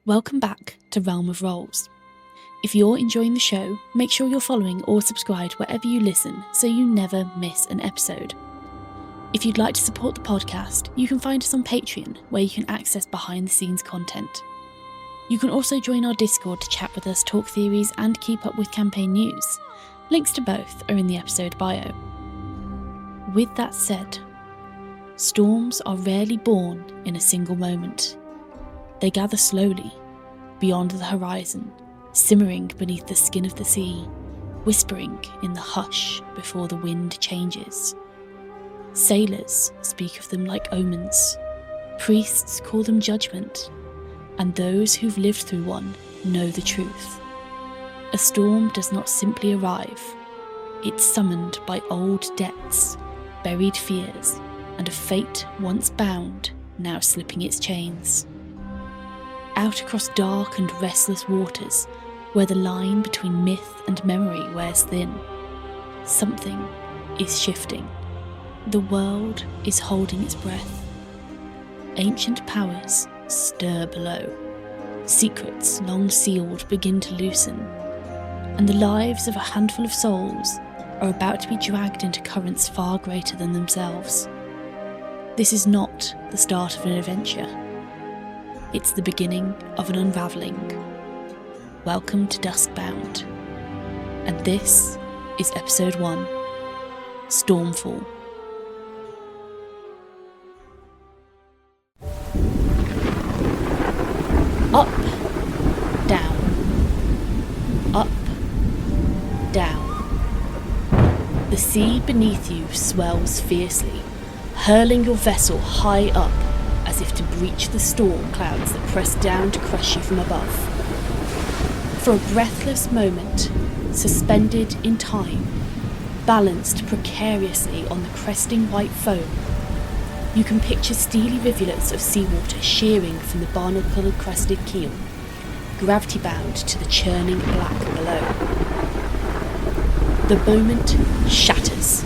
Welcome back to Realm of Rolls. If you're enjoying the show, make sure you're following or subscribed wherever you listen so you never miss an episode. If you'd like to support the podcast, you can find us on Patreon, where you can access behind-the-scenes content. You can also join our Discord to chat with us, talk theories, and keep up with campaign news. Links to both are in the episode bio. With that said, storms are rarely born in a single moment. They gather slowly, beyond the horizon, simmering beneath the skin of the sea, whispering in the hush before the wind changes. Sailors speak of them like omens, priests call them judgment, and those who've lived through one know the truth. A storm does not simply arrive, it's summoned by old debts, buried fears, and a fate once bound, now slipping its chains. Out across dark and restless waters, where the line between myth and memory wears thin, something is shifting. The world is holding its breath. Ancient powers stir below. Secrets long sealed begin to loosen, and the lives of a handful of souls are about to be dragged into currents far greater than themselves. This is not the start of an adventure. It's the beginning of an unravelling. Welcome to Duskbound. And this is episode 1, Stormfall. Up, down, up, down. The sea beneath you swells fiercely, hurling your vessel high up as if to breach the storm clouds that press down to crush you from above. For a breathless moment, suspended in time, balanced precariously on the cresting white foam, you can picture steely rivulets of seawater shearing from the barnacle crested keel, gravity bound to the churning black below. The moment shatters.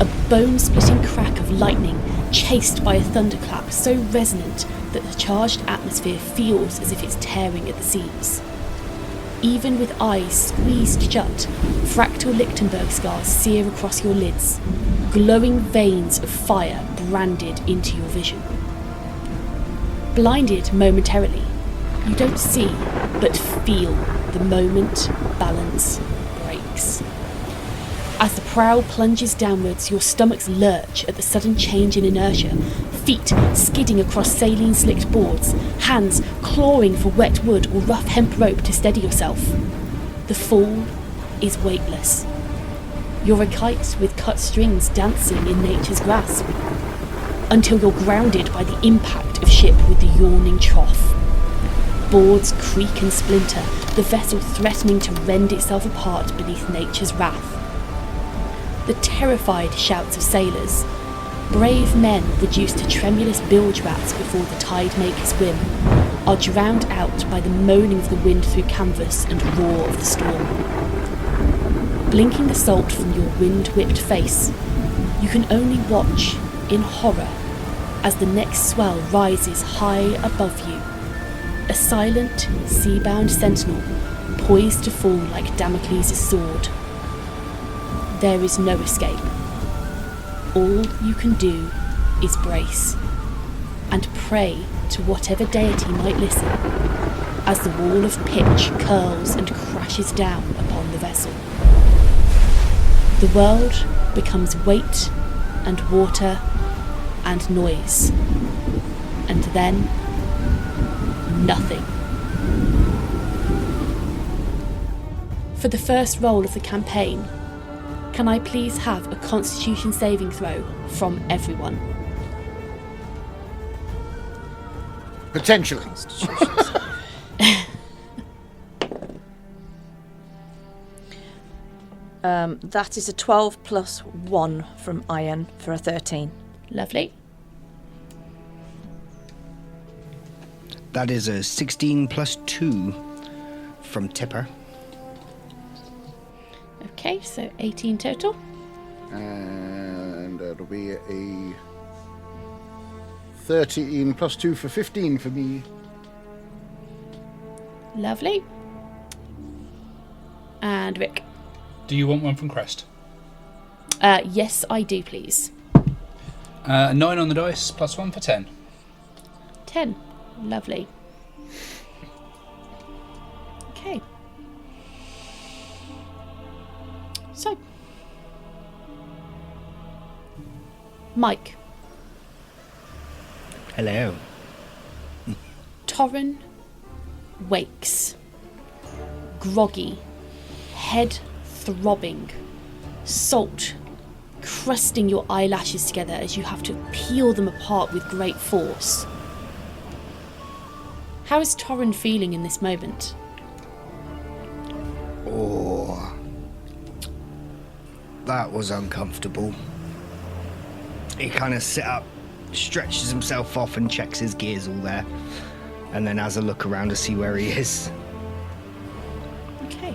A bone-splitting crack of lightning chased by a thunderclap so resonant that the charged atmosphere feels as if it's tearing at the seams. Even with eyes squeezed shut, fractal Lichtenberg scars sear across your lids, glowing veins of fire branded into your vision. Blinded momentarily, you don't see but feel the moment balance breaks. As the prow plunges downwards, your stomachs lurch at the sudden change in inertia, feet skidding across saline-slicked boards, hands clawing for wet wood or rough hemp rope to steady yourself. The fall is weightless. You're a kite with cut strings dancing in nature's grasp, until you're grounded by the impact of ship with the yawning trough. Boards creak and splinter, the vessel threatening to rend itself apart beneath nature's wrath. The terrified shouts of sailors, brave men reduced to tremulous bilge rats before the tide makers whim, are drowned out by the moaning of the wind through canvas and roar of the storm. Blinking the salt from your wind-whipped face, you can only watch in horror as the next swell rises high above you, a silent, sea-bound sentinel poised to fall like Damocles' sword. There is no escape. All you can do is brace and pray to whatever deity might listen as the wall of pitch curls and crashes down upon the vessel. The world becomes weight and water and noise, and then nothing. For the first roll of the campaign, can I please have a Constitution saving throw from everyone? Potentially. That is a 12 plus 1 from Ayaan for a 13. Lovely. That is a 16 plus 2 from Tipper. Okay, so 18 total. And that'll be a 13 plus 2 for 15 for me. Lovely. And Rikh. Do you want one from Crest? Yes, I do, please. 9 on the dice, +1 for 10. 10. Lovely. Okay. So. Mike. Hello. Torran wakes. Groggy. Head throbbing. Salt crusting your eyelashes together as you have to peel them apart with great force. How is Torran feeling in this moment? Oh, that was uncomfortable. He kind of sit up, stretches himself off and checks his gears all there, and then has a look around to see where he is. Okay.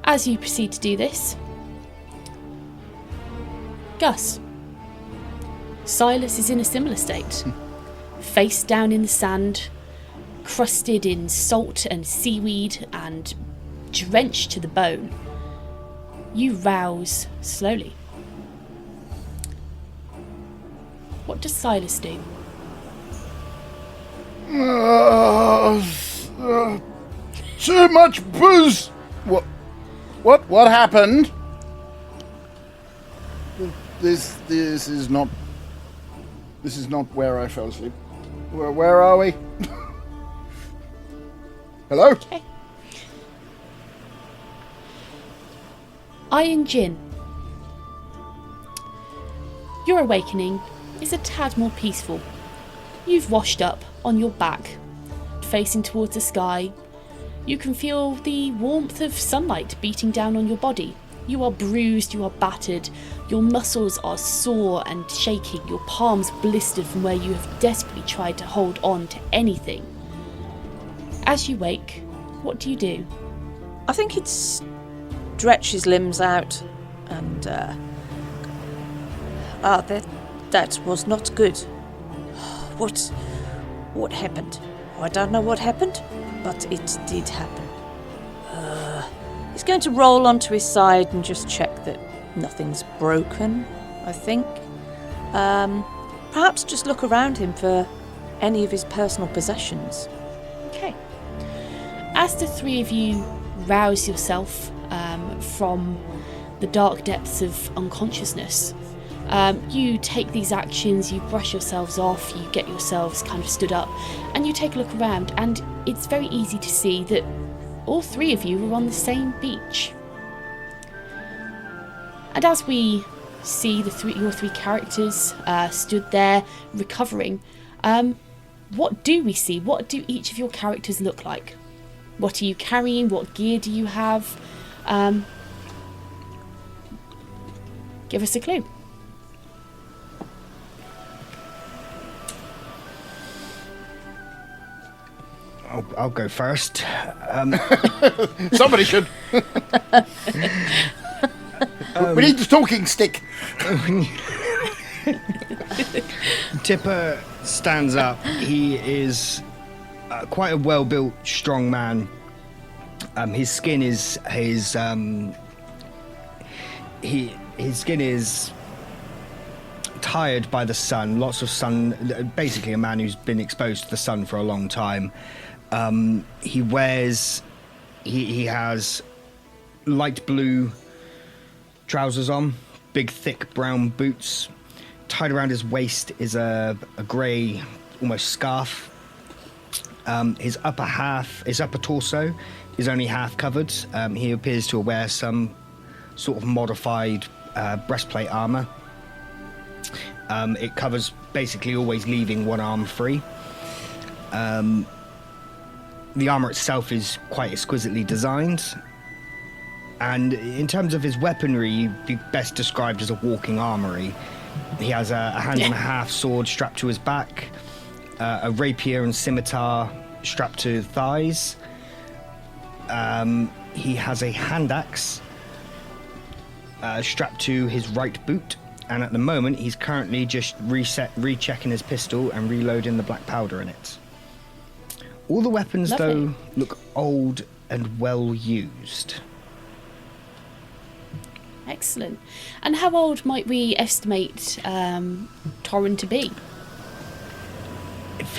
As you proceed to do this, Gus. Silas is in a similar state. Face down in the sand, crusted in salt and seaweed and drenched to the bone. You rouse slowly. What does Silas do? Too much booze. What happened? This is not where I fell asleep. Where are we? Hello? Okay. Ayaan-Jin. Your awakening is a tad more peaceful. You've washed up on your back, facing towards the sky. You can feel the warmth of sunlight beating down on your body. You are bruised, you are battered, your muscles are sore and shaking, your palms blistered from where you have desperately tried to hold on to anything. As you wake, what do you do? I think he'd stretch his limbs out and, that was not good. What happened? I don't know what happened, but it did happen. He's going to roll onto his side and just check that nothing's broken, I think. Perhaps just look around him for any of his personal possessions. Okay. As the three of you rouse yourself from the dark depths of unconsciousness, you take these actions, you brush yourselves off, you get yourselves kind of stood up, and you take a look around, and it's very easy to see that all three of you are on the same beach. And as we see your three characters stood there recovering, what do we see? What do each of your characters look like? What are you carrying? What gear do you have? Give us a clue. I'll go first. Somebody should. We need the talking stick. Tipper stands up. He is quite a well-built, strong man. His skin is his skin is tired by the sun. Lots of sun. Basically, a man who's been exposed to the sun for a long time. He has light blue trousers on, big thick brown boots. Tied around his waist is a grey, almost scarf. His upper torso is only half covered. He appears to wear some sort of modified breastplate armour. It covers basically always leaving one arm free. The armour itself is quite exquisitely designed. And in terms of his weaponry, he'd be best described as a walking armoury. He has a hand and a half sword strapped to his back, a rapier and scimitar strapped to his thighs. He has a hand axe strapped to his right boot, and at the moment he's currently just rechecking his pistol and reloading the black powder in it. All the weapons, Lovely. though, look old and well used. Excellent. And how old might we estimate Torran to be? If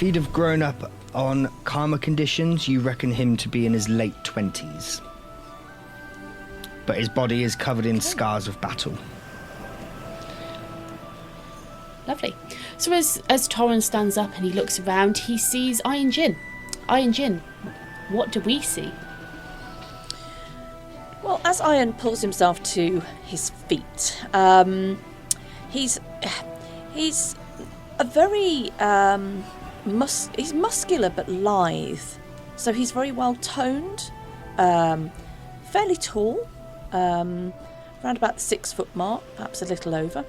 he'd have grown up on calmer conditions, you reckon him to be in his late 20s. But his body is covered in scars of battle. Lovely. So as Torran stands up and he looks around, he sees Ayaan-Jin. Ayaan-Jin, what do we see? Well, as Ayaan pulls himself to his feet, he's a very he's muscular but lithe, so he's very well toned, fairly tall, around about the 6 foot mark, perhaps a little over.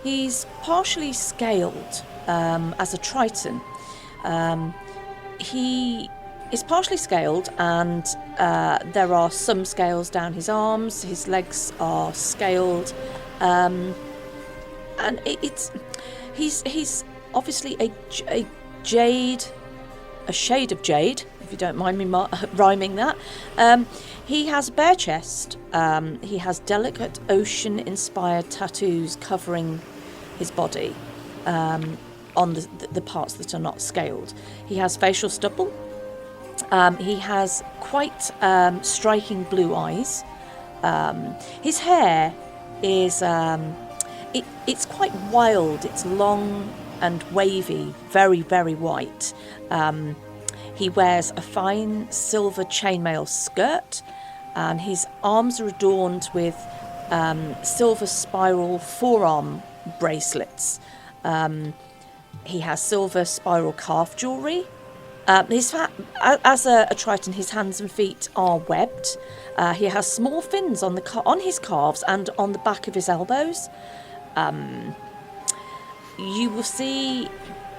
He's partially scaled as a triton. He is partially scaled, and there are some scales down his arms. His legs are scaled, and he's obviously a shade of jade, if you don't mind me rhyming that. He has a bare chest. He has delicate ocean-inspired tattoos covering his body on the parts that are not scaled. He has facial stubble. He has quite striking blue eyes. His hair is it's quite wild. It's long and wavy, very, very white. He wears a fine silver chainmail skirt, and his arms are adorned with silver spiral forearm bracelets. He has silver spiral calf jewellery. As a triton, his hands and feet are webbed. He has small fins on his calves and on the back of his elbows. You will see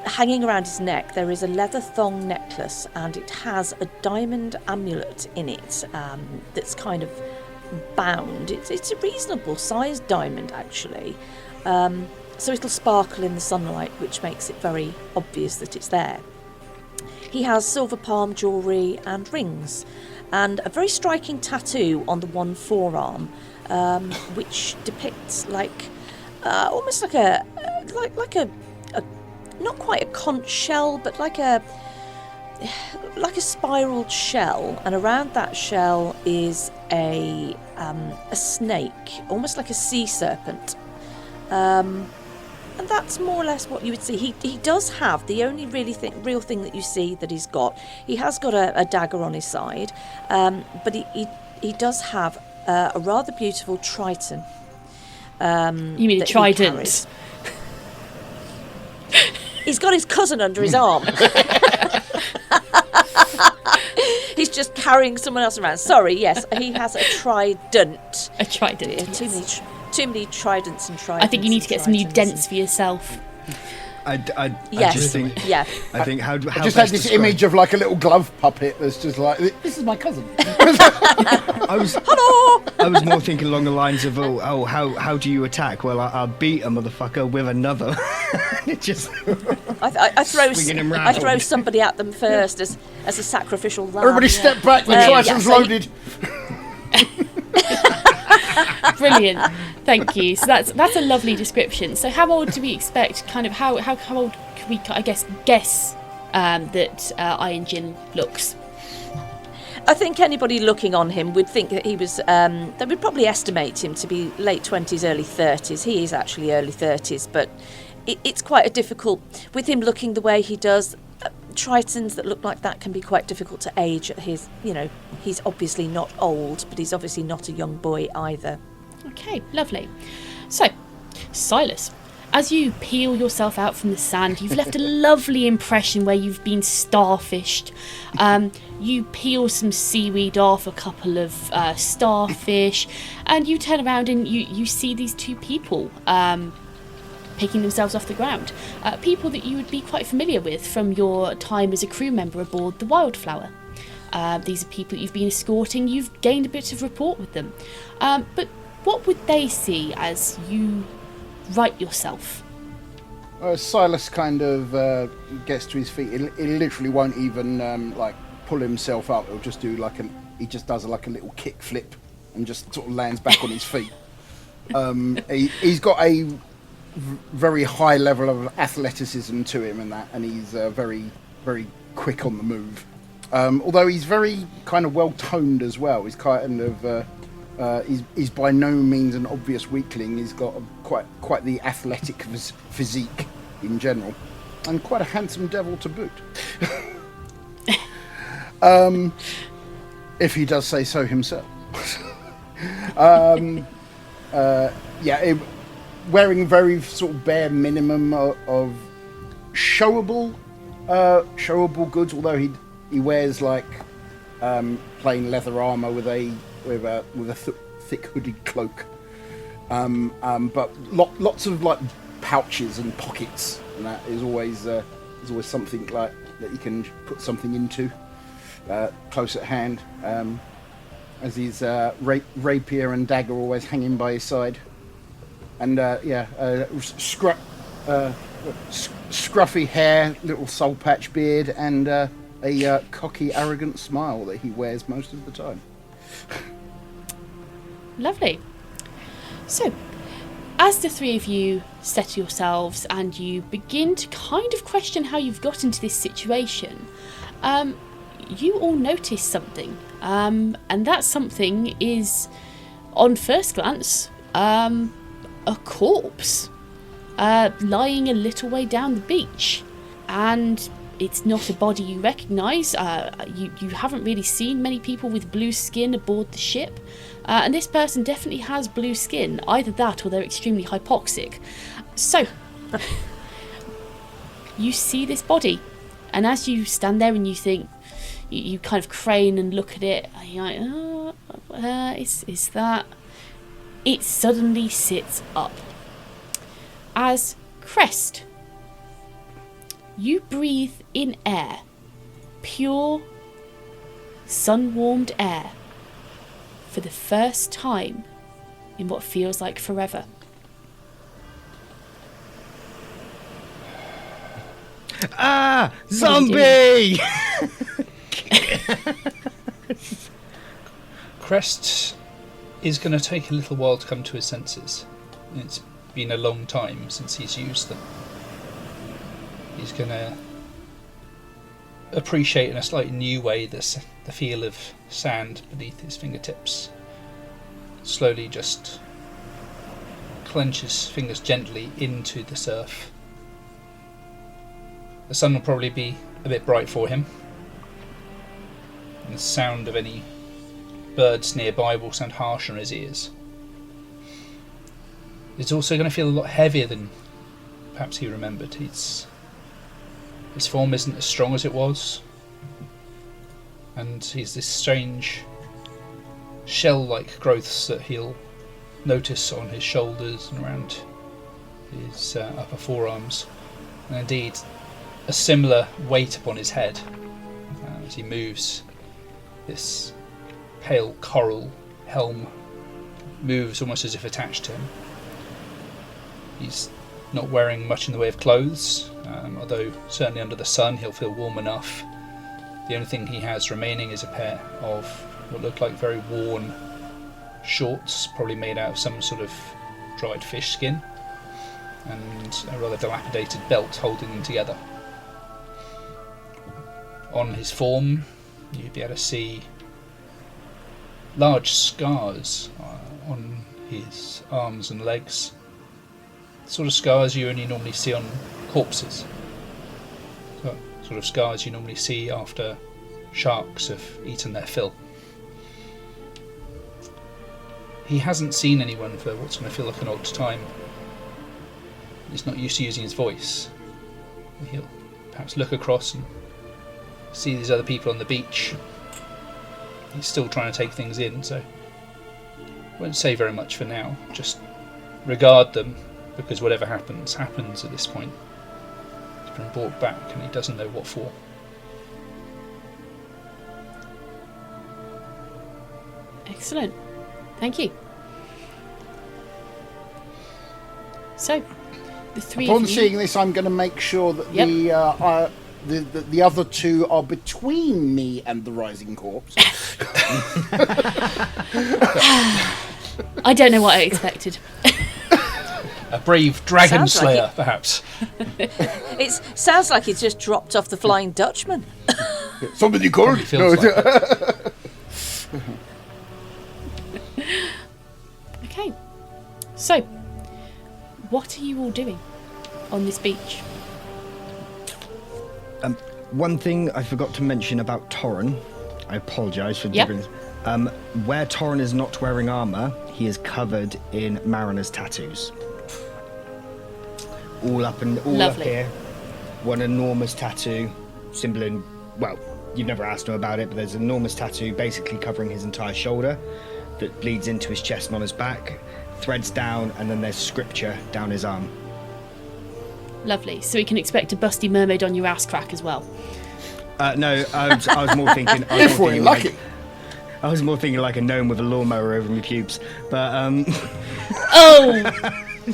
hanging around his neck there is a leather thong necklace, and it has a diamond amulet in it that's kind of bound. It's a reasonable sized diamond, actually. So it'll sparkle in the sunlight, which makes it very obvious that it's there. He has silver palm jewellery and rings, and a very striking tattoo on the one forearm, which depicts almost like a not quite a conch shell, but like a spiraled shell, and around that shell is a snake, almost like a sea serpent. And that's more or less what you would see. He does have the only real thing that you see that he's got. He has got a dagger on his side, but he does have a rather beautiful triton. You mean a trident? He's got his cousin under his arm. He's just carrying someone else around. Sorry, yes, he has a trident. A trident. Too many tridents and tridents. I think you need to get some new dents for yourself. I Yes. just think. Yeah. I think how I just best had this describe- image of like a little glove puppet that's just like, this is my cousin. I was Hello. I was more thinking along the lines of how do you attack? Well, I'll beat a motherfucker with another. It just I Swinging him round. throw somebody at them first as a sacrificial lamb. Everybody step back, the triton's so loaded. Brilliant, thank you. So that's a lovely description. So how old do we expect? Kind of how old can we, I guess, that Ayaan-Jin looks? I think anybody looking on him would think that he was. They would probably estimate him to be late 20s, early 30s. He is actually early 30s, but it's quite a difficult with him looking the way he does. Tritons that look like that can be quite difficult to age at his. He's obviously not old, but he's obviously not a young boy either. Okay, lovely. So, Silas, as you peel yourself out from the sand, you've left a lovely impression where you've been starfished. You peel some seaweed off, a couple of starfish, and you turn around and you see these two people picking themselves off the ground. People that you would be quite familiar with from your time as a crew member aboard the Wildflower. These are people you've been escorting. You've gained a bit of rapport with them. But what would they see as you right yourself? Silas kind of gets to his feet. He literally won't even pull himself up. He'll just do he just does like a little kick flip and just sort of lands back on his feet. He's got a very high level of athleticism to him and he's very, very quick on the move. Although he's very kind of well toned as well. He's kind of he's by no means an obvious weakling. He's got quite the athletic physique in general, and quite a handsome devil to boot. If he does say so himself. Wearing very sort of bare minimum of showable goods, although he wears like plain leather armor with a thick hooded cloak, but lots of like pouches and pockets, and that is always something like that you can put something into close at hand, as his rapier and dagger always hanging by his side, and scruffy hair, little soul patch beard, and a cocky, arrogant smile that he wears most of the time. Lovely. So, as the three of you settle yourselves and you begin to kind of question how you've got into this situation, you all notice something. And that something is, on first glance, a corpse lying a little way down the beach. And it's not a body you recognise. You haven't really seen many people with blue skin aboard the ship. And this person definitely has blue skin. Either that or they're extremely hypoxic. So, you see this body. And as you stand there and you think, you kind of crane and look at it, and you're like, is that... It suddenly sits up. As Crest, you breathe in air, pure, sun-warmed air, for the first time in what feels like forever. Ah! Zombie! Crest is going to take a little while to come to his senses. It's been a long time since he's used them. He's going to appreciate in a slightly new way the feel of sand beneath his fingertips. Slowly just clench his fingers gently into the surf. The sun will probably be a bit bright for him, and the sound of any birds nearby will sound harsh on his ears. It's also going to feel a lot heavier than perhaps he remembered. His form isn't as strong as it was, and he's this strange shell-like growths that he'll notice on his shoulders and around his upper forearms, and indeed a similar weight upon his head as he moves. This pale coral helm moves almost as if attached to him. He's not wearing much in the way of clothes, although certainly under the sun he'll feel warm enough. The only thing he has remaining is a pair of what look like very worn shorts, probably made out of some sort of dried fish skin, and a rather dilapidated belt holding them together. On his form, you'd be able to see large scars on his arms and legs. The sort of scars you only normally see on corpses. So, sort of scars you normally see after sharks have eaten their fill. He hasn't seen anyone for what's going to feel like an odd time. He's not used to using his voice. He'll perhaps look across and see these other people on the beach. He's still trying to take things in, so won't say very much for now. Just regard them, because whatever happens at this point. He's been brought back and he doesn't know what for. Excellent. Thank you. So, the three Upon of you... seeing this, I'm going to make sure that Yep. the other two are between me and the rising corpse. I don't know what I expected. A brave dragon Sounds like slayer, it. perhaps. It sounds like he's just dropped off the Flying Dutchman. Somebody called. Probably feels like it. Okay. So, what are you all doing on this beach? One thing I forgot to mention about Torran, I apologise for Yep. doing this. Where Torran is not wearing armour, he is covered in mariner's tattoos. All up Lovely. here. One enormous tattoo, symboling, well, you've never asked him about it, but there's an enormous tattoo basically covering his entire shoulder that bleeds into his chest and on his back, threads down, and then there's scripture down his arm. Lovely. So we can expect a busty mermaid on your ass crack as well. No, I was more thinking... If we're lucky. I was more thinking like a gnome with a lawnmower over my pubes, but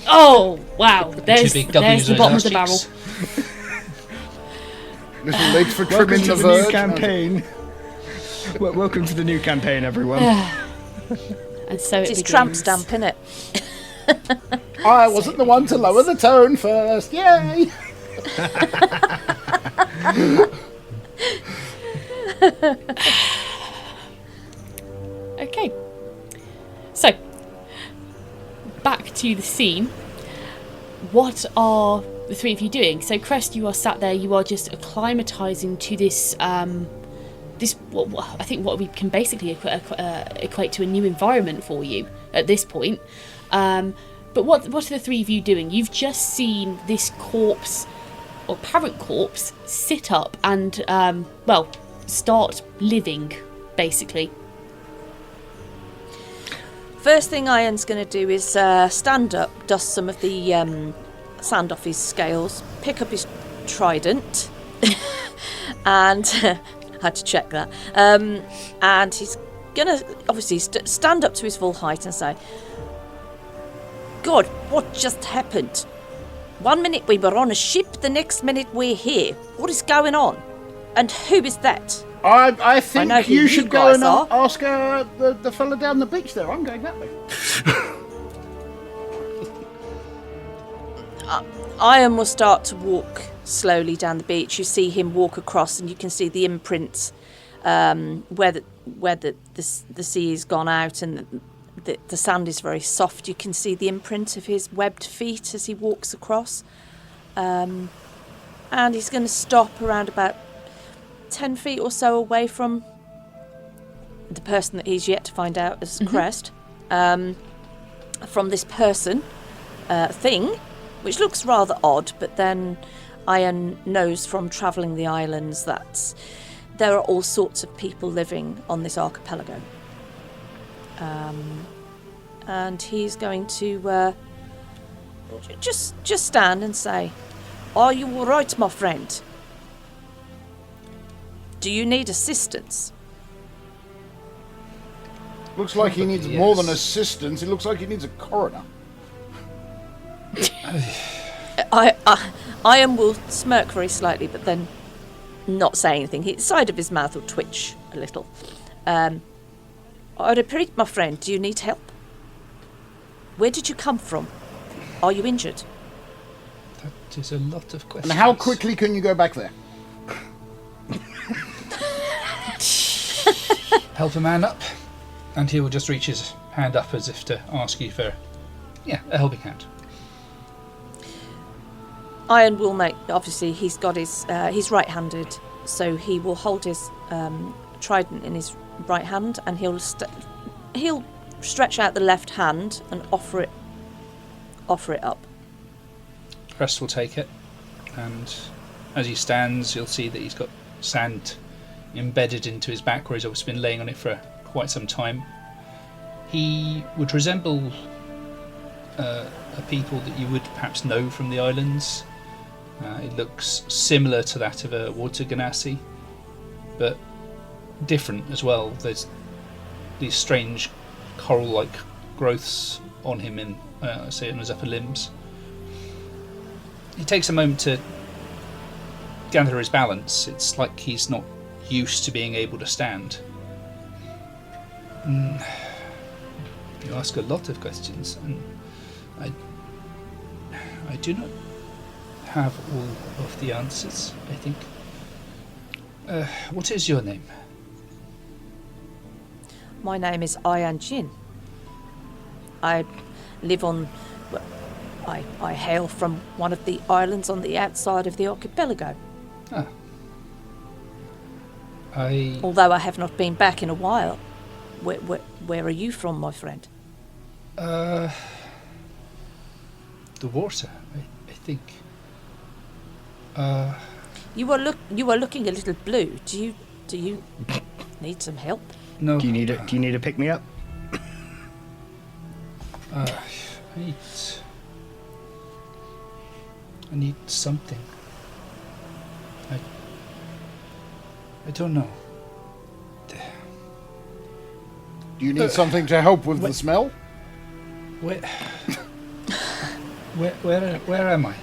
Oh, wow. There's Two big W's the on bottom of his the ass barrel. cheeks. Little late for welcome trimming to the the new verge. campaign. Welcome to the new campaign, everyone. And so it It's begins. tramp stamp, innit? I wasn't the one to lower the tone first. Yay! Okay. So, back to the scene. What are the three of you doing? So, Crest, you are sat there. You are just acclimatizing to this. I think what we can basically equate to a new environment for you at this point. But what are the three of you doing? You've just seen this corpse, or apparent corpse, sit up and start living, basically. First thing Ayaan-Jin's going to do is stand up, dust some of the sand off his scales, pick up his trident, and had to check that. And he's going to obviously stand up to his full height and say, God, what just happened? 1 minute we were on a ship, the next minute we're here. What is going on? And who is that? I think know who you you should go guys and are. ask the fella down the beach there. I'm going that way. Ayaan will start to walk slowly down the beach. You see him walk across, and you can see the imprints where the sea has gone out, and the sand is very soft. You can see the imprint of his webbed feet as he walks across, and he's going to stop around about 10 feet or so away from the person that he's yet to find out as Crest. From this person thing, which looks rather odd, but then Ayaan knows from travelling the islands that there are all sorts of people living on this archipelago. And he's going to just stand and say, "Are you all right, my friend? Do you need assistance?" Looks like he needs more than assistance. It looks like he needs a coroner. Ayaan will smirk very slightly, but then not say anything. The side of his mouth will twitch a little. I repeat, my friend, do you need help? Where did you come from? Are you injured? That is a lot of questions. And how quickly can you go back there? Help a man up, and he will just reach his hand up as if to ask you for, a helping hand. Ayaan will make, obviously he's got he's right-handed, so he will hold his trident in his right hand, and he'll stretch out the left hand and offer it up. Crest will take it, and as he stands, you'll see that he's got sand embedded into his back, where he's obviously been laying on it for quite some time. He would resemble a people that you would perhaps know from the islands. It looks similar to that of a water genasi, but different as well. There's these strange coral-like growths on him in, say, in his upper limbs. He takes a moment to gather his balance. It's like he's not used to being able to stand. You ask a lot of questions, and I do not have all of the answers, I think. What is your name? My name is Ayaan-Jin. I live on... Well, I hail from one of the islands on the outside of the archipelago. Ah. Although I have not been back in a while. Where are you from, my friend? The water, I think. You are looking a little blue. Do you need some help? No. Do you need a pick me up? I need something. I don't know. Do you need something to help with the smell? Where am I?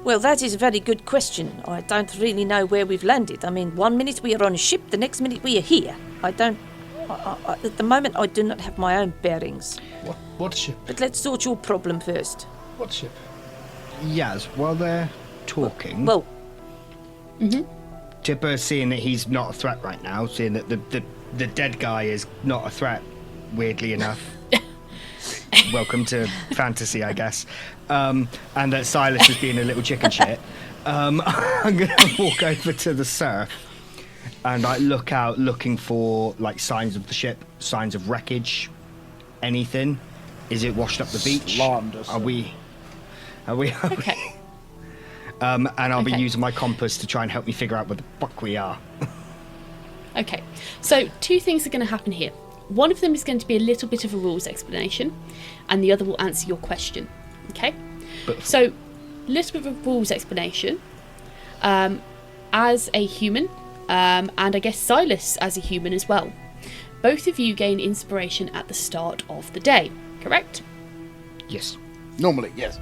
Well, that is a very good question. I don't really know where we've landed. I mean, 1 minute we are on a ship, the next minute we are here. At the moment, I do not have my own bearings. What ship? But let's sort your problem first. What ship? Yes, while they're talking... Well... Tipper, seeing that he's not a threat right now, seeing that the dead guy is not a threat, weirdly enough. Welcome to fantasy, I guess. And that Silas is being a little chicken shit. I'm going to walk over to the surf and look out, looking for signs of the ship, signs of wreckage, anything. Is it washed up the beach? Slander, Are we? Okay. And I'll be Okay. using my compass to try and help me figure out where the fuck we are. Okay, so 2 things are going to happen here. One of them is going to be a little bit of a rules explanation, and the other will answer your question. Okay? So, a little bit of a rules explanation. As a human, and I guess Silas as a human as well, both of you gain inspiration at the start of the day, correct? Yes. Normally, yes.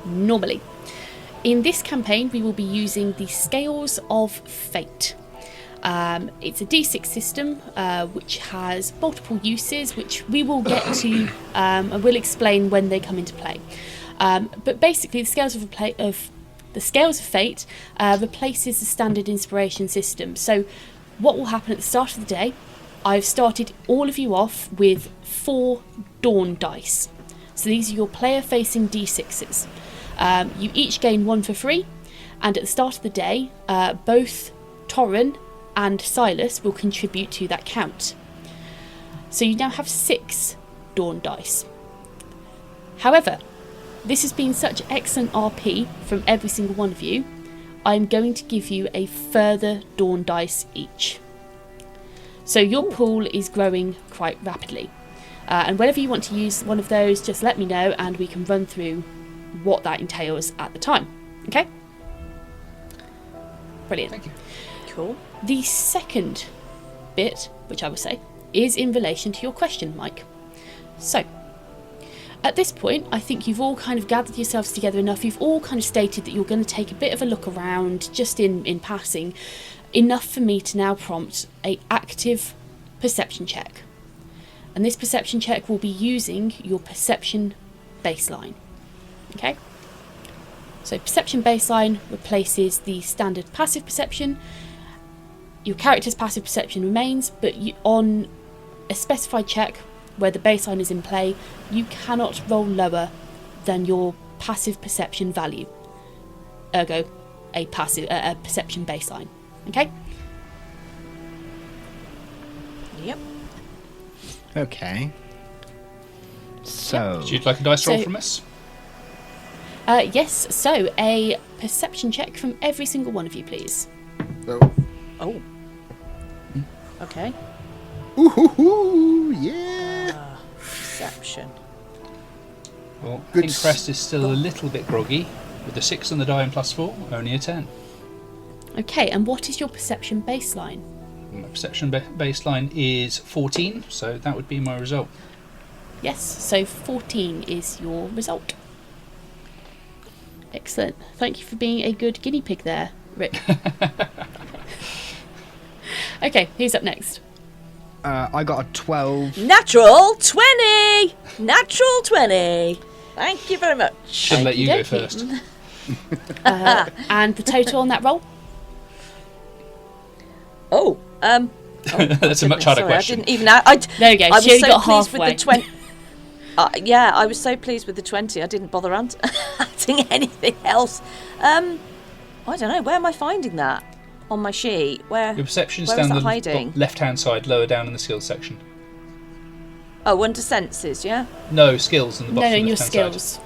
Normally. In this campaign, we will be using the Scales of Fate. It's a D6 system which has multiple uses, which we will get to and we'll explain when they come into play. But basically, the Scales of Fate replaces the standard inspiration system. So, what will happen at the start of the day? I've started all of you off with 4 dawn dice. So these are your player-facing D6s. You each gain 1 for free, and at the start of the day, both Torran and Silas will contribute to that count. So you now have 6 dawn dice. However, this has been such excellent RP from every single one of you, I'm going to give you a further dawn dice each. So your pool is growing quite rapidly. And whenever you want to use one of those, just let me know and we can run through what that entails at the time. Okay? Brilliant. Thank you. Cool. The second bit, which I will say, is in relation to your question, Mike. So, at this point, I think you've all kind of gathered yourselves together enough. You've all kind of stated that you're going to take a bit of a look around, just in passing, enough for me to now prompt an active perception check. And this perception check will be using your perception baseline. Okay? So perception baseline replaces the standard passive perception. Your character's passive perception remains, but on a specified check where the baseline is in play, you cannot roll lower than your passive perception value. Ergo, a perception baseline. Okay? Yep. Okay. So... Would you like a dice roll So- from us? Yes, so a perception check from every single one of you, please. So, Oh. Okay. ooh, yeah. Perception. Well, I Good think Crest is still a little bit groggy. With a 6 on the die and +4, only a 10. Okay, and what is your perception baseline? My perception baseline is 14, so that would be my result. Yes, so 14 is your result. Excellent. Thank you for being a good guinea pig there, Rikh. Okay, who's up next? I got a 12. Natural 20! Natural 20! Thank you very much. Should let you go Okey-dokey. first. And the total on that roll? That's a much harder Sorry, question. I didn't even. There you go. I was She only so got pleased halfway. with the 20. Yeah, I was so pleased with the 20. I didn't bother adding anything else. I don't know. Where am I finding that on my sheet? Where? Your perception's where is down that the hiding? left-hand side, lower down in the skills section. Oh, under senses, yeah. No, skills in the No, bottom in your left-hand side. skills.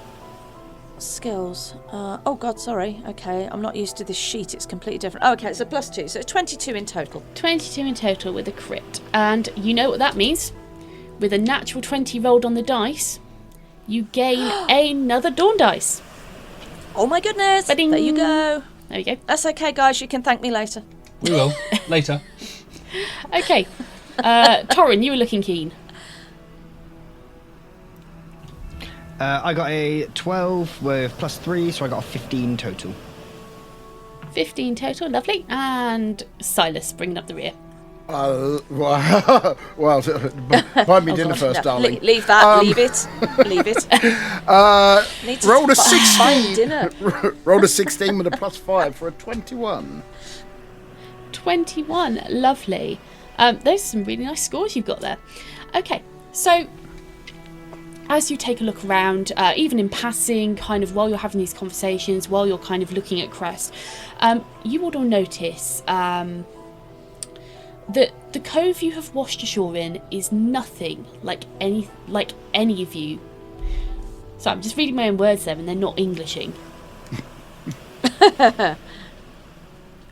Skills. Oh God, sorry. Okay, I'm not used to this sheet. It's completely different. Oh, okay, so +2, so 22 in total. 22 in total with a crit. And you know what that means? With a natural 20 rolled on the dice, you gain another Dawn dice. Oh my goodness! Ba-ding. There you go. There you go. That's okay, guys. You can thank me later. We will, later. Okay. Torran, you were looking keen. I got a 12 with +3, so I got a 15 total. 15 total, lovely. And Silas, bringing up the rear. Well, buy me dinner first, No, darling. leave that. Leave it. Leave it. Need to Rolled a find 16. dinner. Rolled a 16 with a +5 for a 21. 21, lovely. Those are some really nice scores you've got there. Okay, so as you take a look around, even in passing, kind of while you're having these conversations, while you're kind of looking at Crest, you would all notice that the cove you have washed ashore in is nothing like any of you. So I'm just reading my own words there, and they're not Englishing.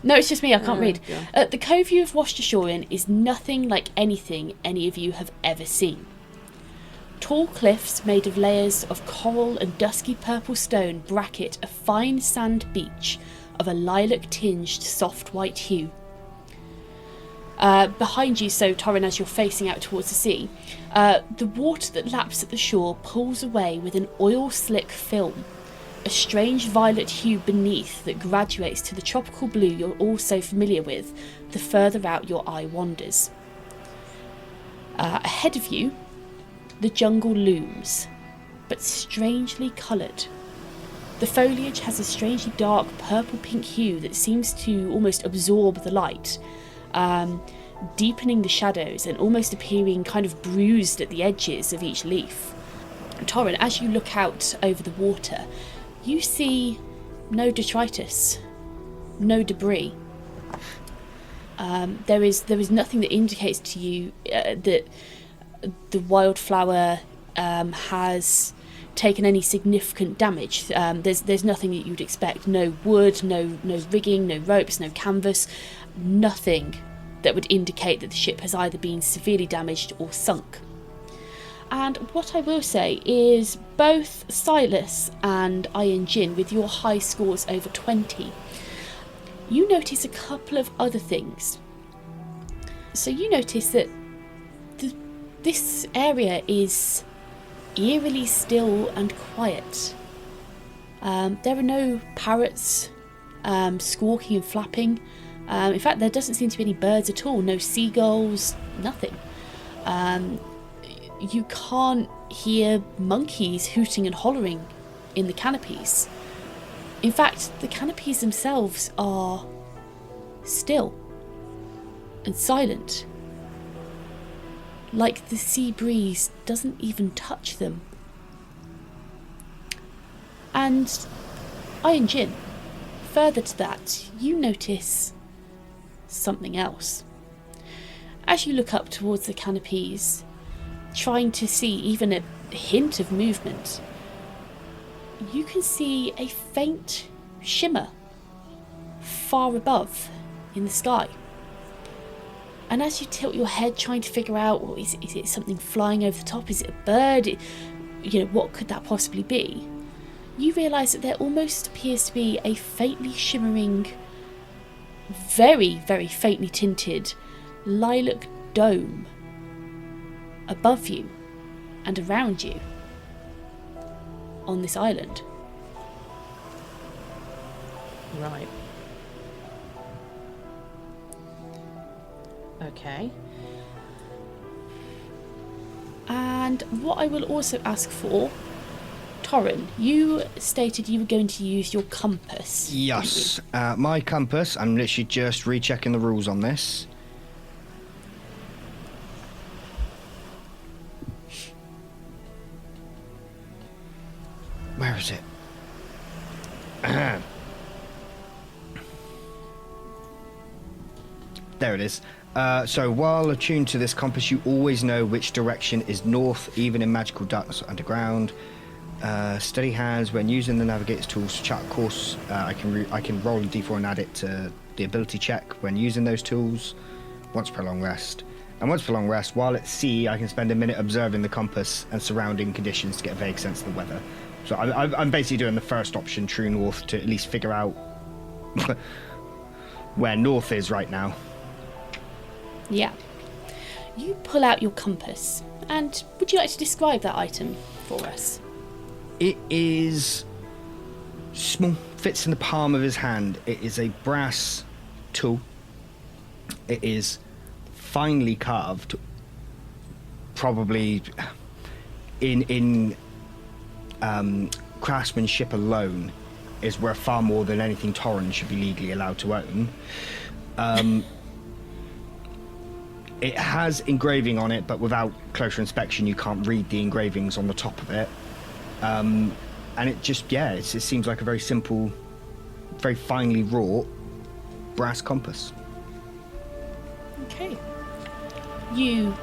No, it's just me. I can't read. The cove you have washed ashore in is nothing like anything any of you have ever seen. Tall cliffs made of layers of coral and dusky purple stone bracket a fine sand beach of a lilac-tinged soft white hue. Behind you, so Torran, as you're facing out towards the sea, the water that laps at the shore pulls away with an oil-slick film, a strange violet hue beneath that graduates to the tropical blue you're all so familiar with the further out your eye wanders. Ahead of you, the jungle looms, but strangely coloured. The foliage has a strangely dark purple-pink hue that seems to almost absorb the light, deepening the shadows and almost appearing kind of bruised at the edges of each leaf. Torran, as you look out over the water, you see no detritus, no debris. There is nothing that indicates to you that the wildflower has taken any significant damage. There's nothing that you'd expect. No wood, no rigging, no ropes, no canvas, nothing that would indicate that the ship has either been severely damaged or sunk. And what I will say is both Silas and Ayaan-Jin, with your high scores over 20, you notice a couple of other things. So you notice that this area is eerily still and quiet. There are no parrots squawking and flapping. In fact, there doesn't seem to be any birds at all. No seagulls, nothing. You can't hear monkeys hooting and hollering in the canopies. In fact, the canopies themselves are still and silent. Like the sea breeze doesn't even touch them. And Ayaan-Jin, further to that, you notice something else. As you look up towards the canopies, trying to see even a hint of movement, you can see a faint shimmer far above in the sky. And as you tilt your head trying to figure out, well, is it something flying over the top? Is it a bird? What could that possibly be? You realise that there almost appears to be a faintly shimmering, very, very faintly tinted lilac dome above you. and around you on this island. Right. Okay. And what I will also ask for, Torran, you stated you were going to use your compass. Yes, my compass. I'm literally just rechecking the rules on this. Where is it? There it is. So while attuned to this compass, you always know which direction is north, even in magical darkness or underground. Steady hands when using the navigator's tools to chart course. I can roll a d4 and add it to the ability check when using those tools. Once per long rest. And once per long rest, while at sea, I can spend a minute observing the compass and surrounding conditions to get a vague sense of the weather. So I'm basically doing the first option, true north, to at least figure out where north is right now. Yeah. You pull out your compass, and would you like to describe that item for us? It is small, fits in the palm of his hand. It is a brass tool. It is finely carved, probably in craftsmanship alone is worth far more than anything Torran should be legally allowed to own. It has engraving on it, but without closer inspection you can't read the engravings on the top of it. And it just, it seems like a very simple, very finely wrought brass compass. Okay. You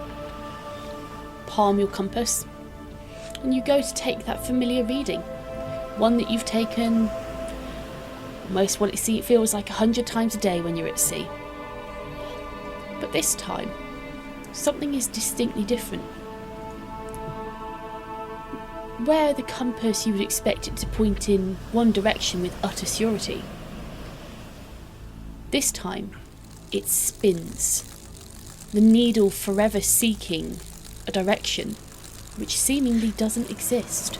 palm your compass, and you go to take that familiar reading. One that you've taken almost what it feels like 100 times a day when you're at sea. But this time, something is distinctly different. Where the compass you would expect it to point in one direction with utter surety, this time it spins, the needle forever seeking a direction which seemingly doesn't exist.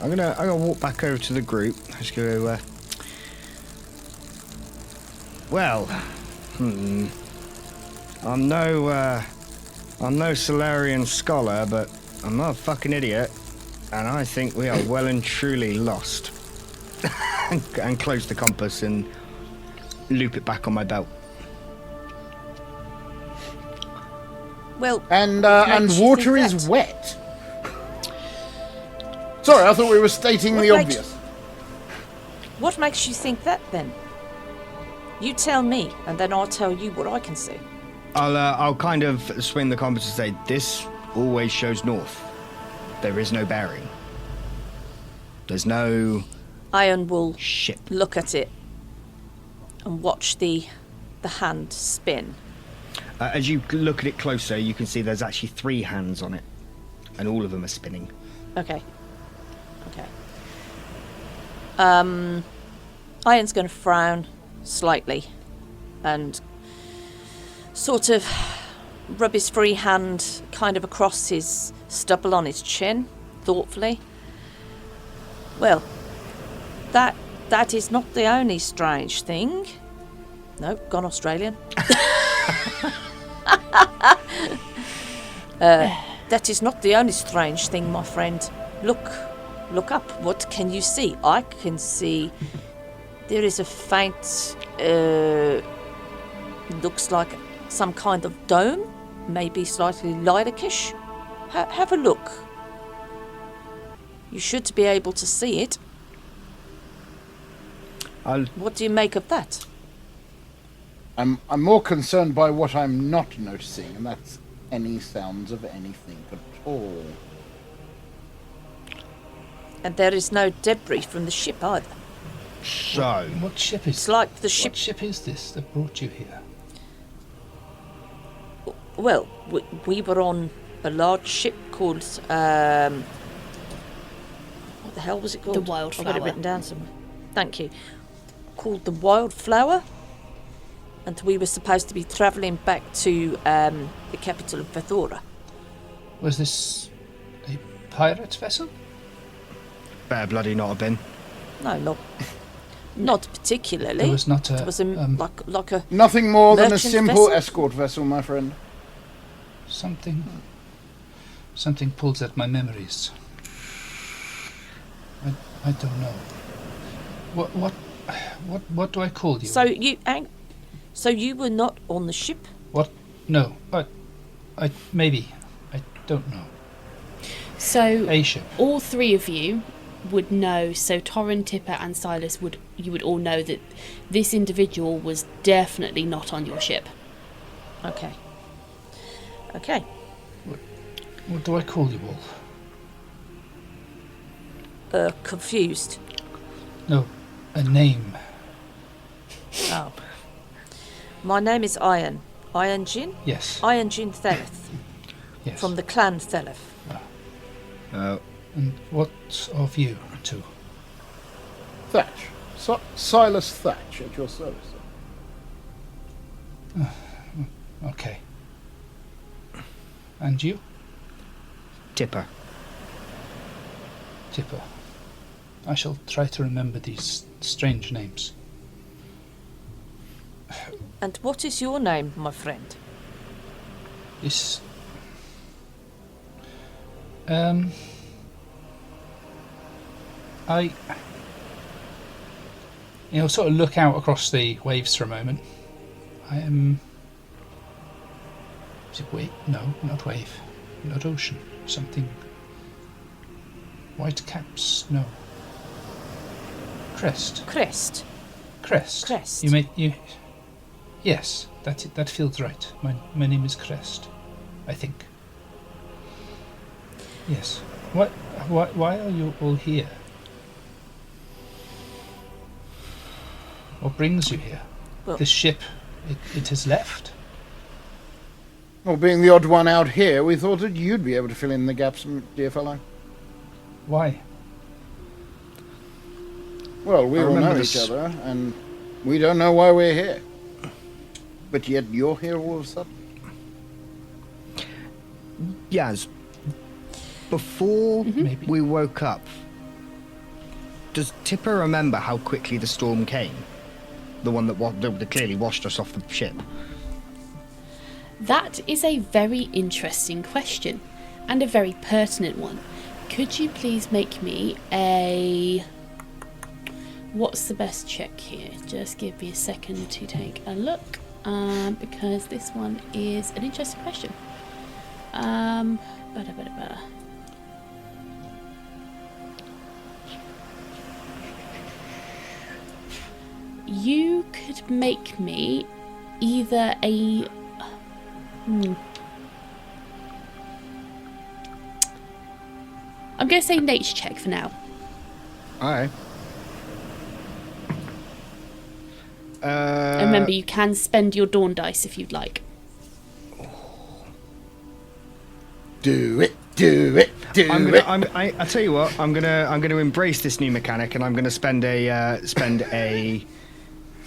I'm gonna walk back over to the group. Just go. I'm no Solarian scholar, but I'm not a fucking idiot, and I think we are well and truly lost. And close the compass and loop it back on my belt. Well, And makes you water think is that? wet. Sorry, I thought we were stating What the makes- obvious. What makes you think that then? You tell me, and then I'll tell you what I can see. I'll kind of swing the compass and say, this always shows north. There is no bearing. There's no Iron will ship. look at it and watch the hand spin. As you look at it closer, you can see there's actually 3 hands on it, and all of them are spinning. Okay. Iron's going to frown slightly and sort of rub his free hand kind of across his stubble on his chin, thoughtfully. Well, that is not the only strange thing. Nope, gone Australian. That is not the only strange thing, my friend. Look up. What can you see? I can see there is a faint, looks like some kind of dome, maybe slightly lilacish. Have a look. You should be able to see it. What do you make of that? I'm more concerned by what I'm not noticing, and that's any sounds of anything at all. And there is no debris from the ship either. So, What ship is? It's like the ship. What ship is this that brought you here? Well, we were on a large ship called what the hell was it called? The Wildflower. I've got it written down somewhere. Thank you. Called the Wildflower, and we were supposed to be travelling back to the capital of Vethora. Was this a pirate vessel? Better bloody not have been. No, not particularly. There was not a... It was like a Nothing more than a merchant simple vessel? escort vessel, my friend. Something pulls at my memories. I don't know. What do I call you? So you were not on the ship? What? No. I maybe. I don't know. So A ship. all three of you would know. So Torran, Tipper, and Silas would all know that this individual was definitely not on your ship. Okay. What do I call you all? Confused. No, a name. Oh. My name is Ayaan-Jin? Yes. Ayaan-Jin Thaleth. Yes. From the clan Thaleth. And what of you two? Thatch. Silas Thatch at your service. Okay. And you? Tipper. Tipper. I shall try to remember these strange names. And what is your name, my friend? This... I... sort of look out across the waves for a moment. I am... Is it wave? No, not wave. Not ocean. Something... White caps? No. Crest. Crest. Crest. You... Yes, that's it. That feels right. My name is Crest, I think. Yes. Why are you all here? What brings you here? Well- This ship, it has left? Well, being the odd one out here, we thought that you'd be able to fill in the gaps, dear fellow. Why? Well, we I all remember know this- each other, and we don't know why we're here. But yet you're here all of a sudden. Yaz, before Maybe. we woke up, does Tipper remember how quickly the storm came? The one that clearly washed us off the ship. That is a very interesting question, and a very pertinent one. Could you please make me a... What's the best check here? Just give me a second to take a look, because this one is an interesting question. You could make me either a... I'm going to say nature check for now. Alright. And remember, you can spend your dawn dice if you'd like. Do it. I tell you what, I'm gonna embrace this new mechanic, and I'm gonna spend a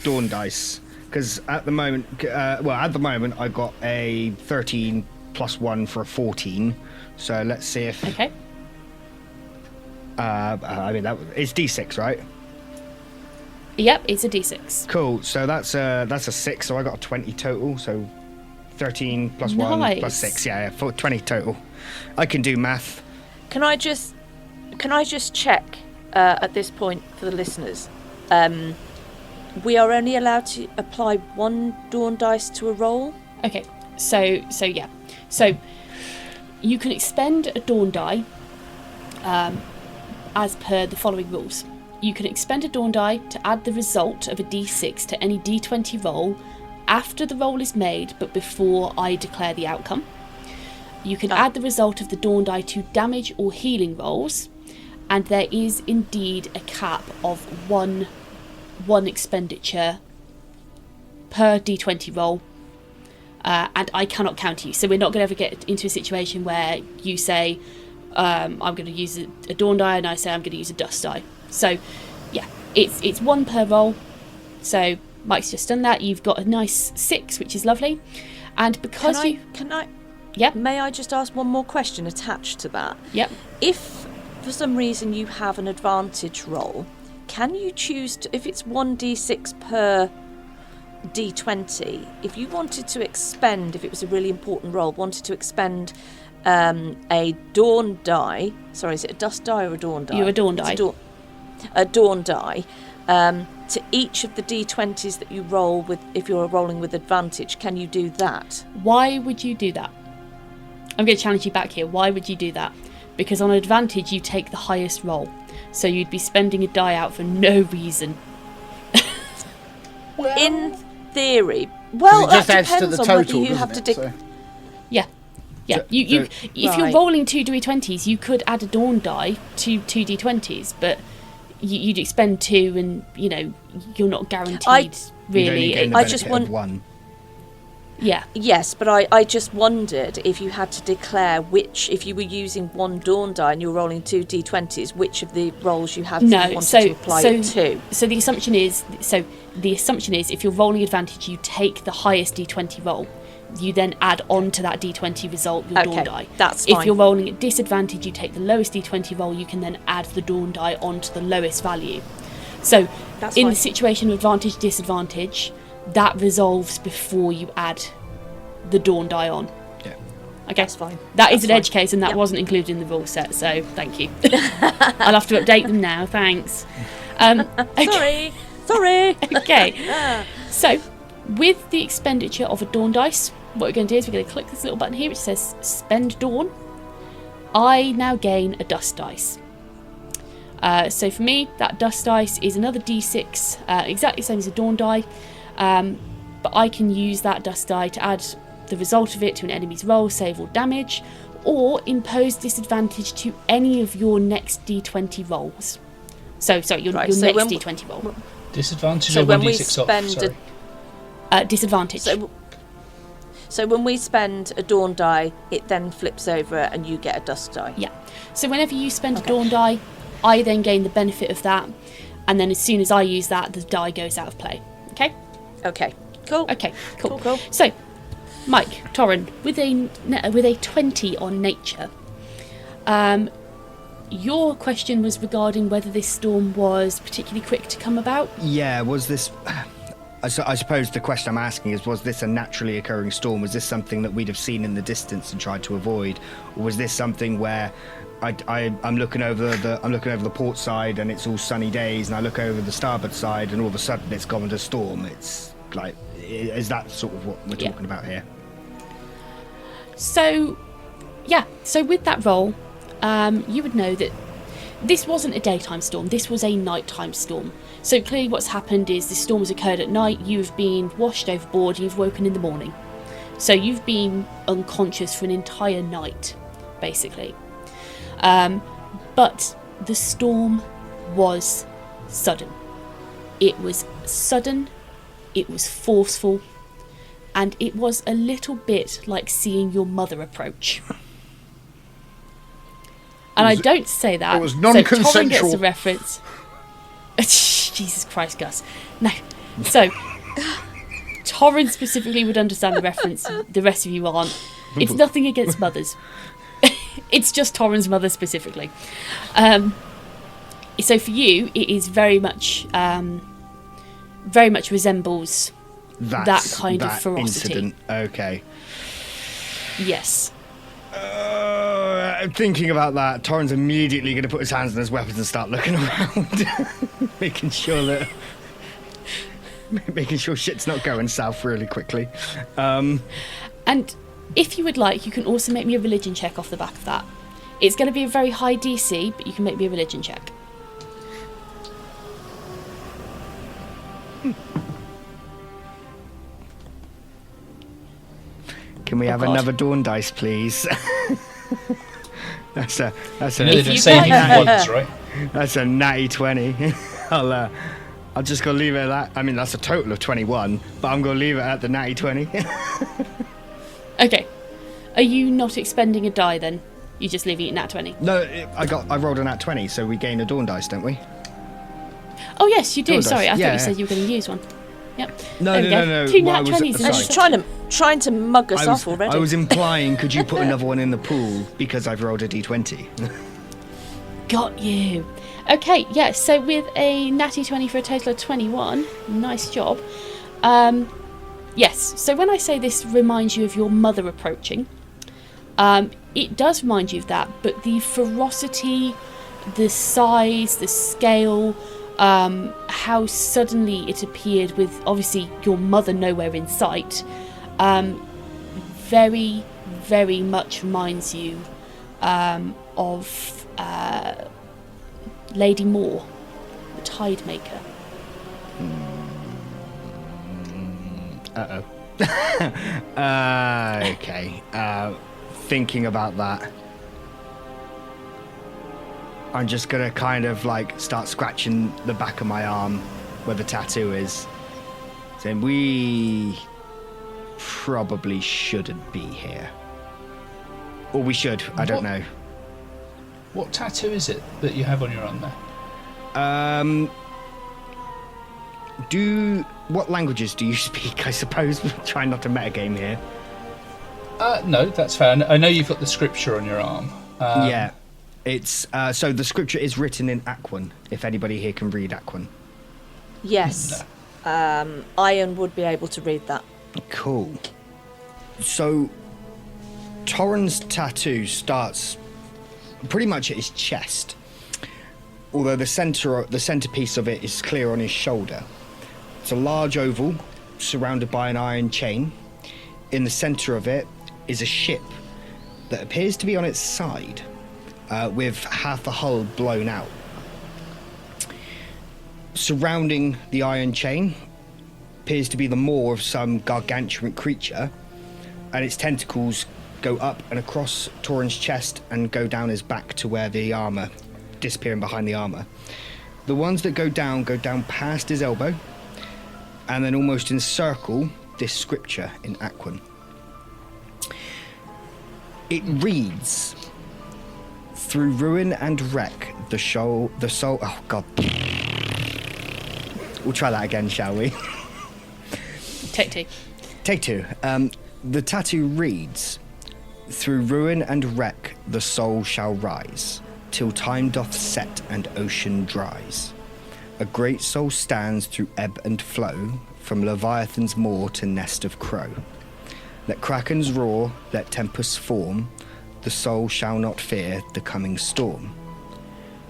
dawn dice, because at the moment, I got a 13 plus 1 for a 14. So let's see if. Okay. It's D6, right? Yep, it's a D6. Cool. So that's a 6. So I got a 20 total. So 13 plus 1 Nice. plus 6. Yeah, 20 total. I can do math. Can I just check at this point for the listeners? We are only allowed to apply one dawn dice to a roll. Okay, so yeah. So you can expend a dawn die as per the following rules. You can expend a dawn die to add the result of a d6 to any d20 roll after the roll is made but before I declare the outcome. You can add the result of the dawn die to damage or healing rolls, and there is indeed a cap of one expenditure per d20 roll, and I cannot counter you. So we're not going to ever get into a situation where you say, I'm going to use a dawn die, and I say I'm going to use a dust die. So yeah, it's one per roll. So Mike's just done that. You've got a nice 6, which is lovely, and because Can Yep. May I just ask one more question attached to that? Yep. If for some reason you have an advantage roll, can you choose to, if it's 1d6 per d20, if you wanted to expend, if it was a really important roll, wanted to expend a dawn die, sorry, is it a dust die or a dawn die? You're a dawn die. A dawn die. To each of the d20s that you roll with, if you're rolling with advantage, can you do that? Why would you do that? I'm going to challenge you back here. Why would you do that? Because on advantage, you take the highest roll. So you'd be spending a die out for no reason. Well, In theory. Well, it just that adds to depends the on total, whether you have doesn't to it? So- Yeah. Yeah. So- If you're Right. rolling 2 d20s, you could add a dawn die to 2 d20s, but you'd expend 2 and, you're not guaranteed, You'd only really. gain the I just benefit of want- one. Yeah. Yes, but I just wondered if you had to declare which, if you were using one dawn die and you're rolling 2 d20s, which of the rolls you had No, you wanted so to apply it to. So the assumption is if you're rolling advantage, you take the highest d20 roll. You then add on to that d20 result your dawn Okay, die. that's If fine. you're rolling at disadvantage, you take the lowest d20 roll. You can then add the dawn die onto the lowest value. So That's in fine. the situation of advantage disadvantage, that resolves before you add the dawn die on. Yeah. Okay, That's fine. That is That's an fine. edge case, and that Yep. wasn't included in the rule set. So thank you. I'll have to update them now. Thanks. Okay. Sorry. Okay. So, with the expenditure of a dawn dice, what we're going to do is we're going to click this little button here which says Spend Dawn. I now gain a dust dice. So for me, that dust dice is another d6, exactly the same as a dawn die, but I can use that dust die to add the result of it to an enemy's roll, save, or damage, or impose disadvantage to any of your next d20 rolls. Sorry, your Right, next so when d20 roll. Disadvantage So or when we 1d6 off? spend Sorry. Disadvantage. So when we spend a dawn die, it then flips over and you get a dust die. Yeah. So whenever you spend Okay. a dawn die, I then gain the benefit of that, and then as soon as I use that, the die goes out of play. Okay? Okay. Cool. Okay, cool. Cool. So, Mike, Torran, with a 20 on nature, your question was regarding whether this storm was particularly quick to come about. Yeah, was this... I suppose the question I'm asking is, was this a naturally occurring storm? Was this something that we'd have seen in the distance and tried to avoid? Or was this something where I'm looking over the port side and it's all sunny days, and I look over the starboard side and all of a sudden it's gone into storm? It's like, is that sort of what we're talking about here? So, yeah. So with that roll, you would know that this wasn't a daytime storm. This was a nighttime storm. So clearly what's happened is the storm has occurred at night. You've been washed overboard and you've woken in the morning. So you've been unconscious for an entire night, basically. But the storm was sudden. It was sudden, it was forceful, and it was a little bit like seeing your mother approach. And I don't say that. it was So Torran gets non-consensual. a reference. Jesus Christ, Gus. No. So, Torran specifically would understand the reference. The rest of you aren't. It's nothing against mothers. It's just Torran's mother specifically. So for you, it is very much resembles that kind of ferocity. Incident. Okay. Yes. Thinking about that, Torran's immediately going to put his hands on his weapons and start looking around, making sure shit's not going south really quickly. And if you would like, you can also make me a religion check off the back of that. It's going to be a very high DC, but you can make me a religion check. Can we have God. another dawn dice, please? That's a You know they If don't you say can- anything once, right? that's a natty 20. I'll just go leave it at that. I mean, that's a total of 21, but I'm going to leave it at the natty 20. Okay. Are you not expending a die then? You're just leaving it nat 20? No, I rolled a nat 20, so we gain a dawn dice, don't we? Oh, yes, you do. Dawn Sorry, dice. I thought Yeah, you said yeah. you were going to use one. Yep. No, there we no, go. no, no. Two What I nat was- 20s. I'm sorry. just trying to mug us off already. I was implying, could you put another one in the pool because I've rolled a d20? Got you. Okay, yeah, so with a natty 20 for a total of 21, nice job. Yes, so when I say this reminds you of your mother approaching, it does remind you of that, but the ferocity, the size, the scale, how suddenly it appeared with obviously your mother nowhere in sight, very, very much reminds you of Lady Moore, the Tide Maker. Uh-oh. Okay. Thinking about that, I'm just gonna kind of like start scratching the back of my arm where the tattoo is, saying we probably shouldn't be here. Or we should, I don't know. What tattoo is it that you have on your arm there? What languages do you speak, I suppose? Trying not to metagame here. No, that's fair. I know you've got the scripture on your arm. Yeah. It's so the scripture is written in Aquan, if anybody here can read Aquan. Yes. No. Ayaan would be able to read that. Cool. So Torran's tattoo starts pretty much at his chest, although the centerpiece of it is clear on his shoulder. It's a large oval surrounded by an iron chain. In the center of it is a ship that appears to be on its side, with half the hull blown out. Surrounding the iron chain appears to be the maw of some gargantuan creature, and its tentacles go up and across Torran's chest and go down his back to where the armor, disappearing behind the armor. The ones that go down past his elbow, and then almost encircle this scripture in Aquan. It reads, "Through ruin and wreck, the soul. Oh God. We'll try that again, shall we? Take two. The tattoo reads, "Through ruin and wreck, the soul shall rise, till time doth set and ocean dries. A great soul stands through ebb and flow, from Leviathan's maw to nest of crow. Let krakens roar, let tempests form, the soul shall not fear the coming storm.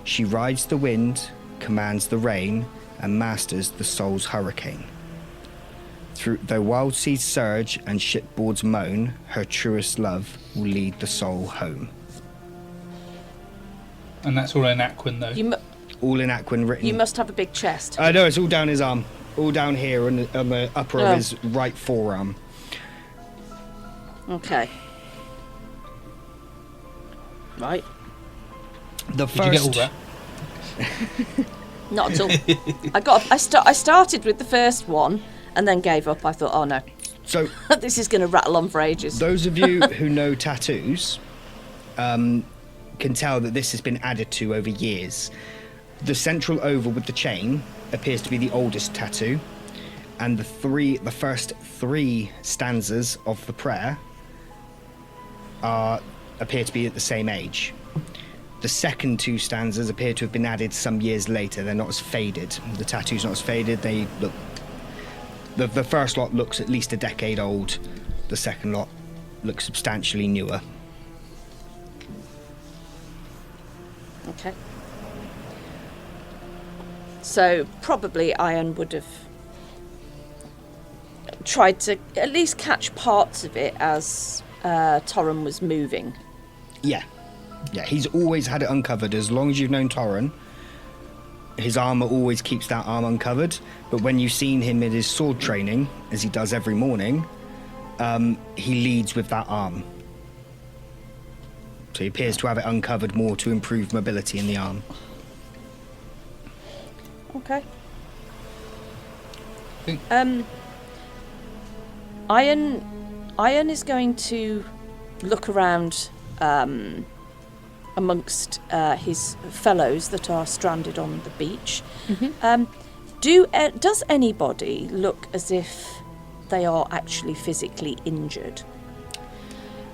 She rides the wind, commands the rain, and masters the soul's hurricane. Though wild seas surge and shipboards moan, her truest love will lead the soul home." And that's all in Aquan, though. All in Aquan written. You must have a big chest. I know, it's all down his arm. All down here on the upper of his right forearm. Okay. Right. The Did you get all that? Not at all. I started with the first one and then gave up. I thought, oh no. So this is going to rattle on for ages. those of you who know tattoos can tell that this has been added to over years. The central oval with the chain appears to be the oldest tattoo, and the first three stanzas of the prayer appear to be at the same age. The second two stanzas appear to have been added some years later. They're not as faded. The tattoo's not as faded. They look. The first lot looks at least a decade old. The second lot looks substantially newer. Okay. So probably Ayaan would have tried to at least catch parts of it as Torran was moving. Yeah, he's always had it uncovered. As long as you've known Torran, his armor always keeps that arm uncovered. But when you've seen him in his sword training, as he does every morning, he leads with that arm. So he appears to have it uncovered more to improve mobility in the arm. Okay. Ayaan is going to look around amongst his fellows that are stranded on the beach. Mm-hmm. Does anybody look as if they are actually physically injured.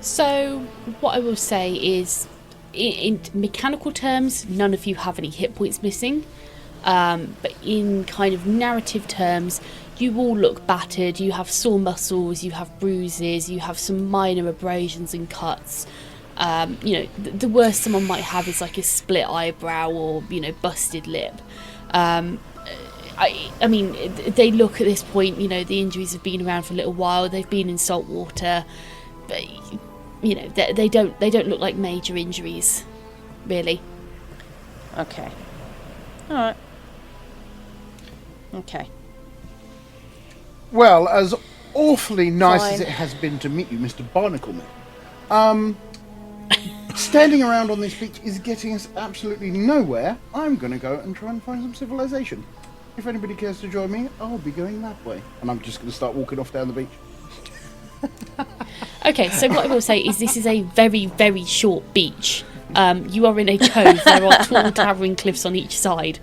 So, what I will say is, in mechanical terms, none of you have any hit points missing. But in kind of narrative terms, you all look battered. You have sore muscles, you have bruises, you have some minor abrasions and cuts. The worst someone might have is like a split eyebrow or, busted lip. I mean, they look at this point, the injuries have been around for a little while. They've been in salt water. But, they don't look like major injuries, really. Okay. All right. Okay. Well, as awfully nice Fine. as it has been to meet you, Mr. Barnacleman, standing around on this beach is getting us absolutely nowhere. I'm going to go and try and find some civilization. If anybody cares to join me, I'll be going that way. And I'm just going to start walking off down the beach. Okay, so what I will say is this is a very, very short beach. You are in a cove. There are tall, towering cliffs on each side.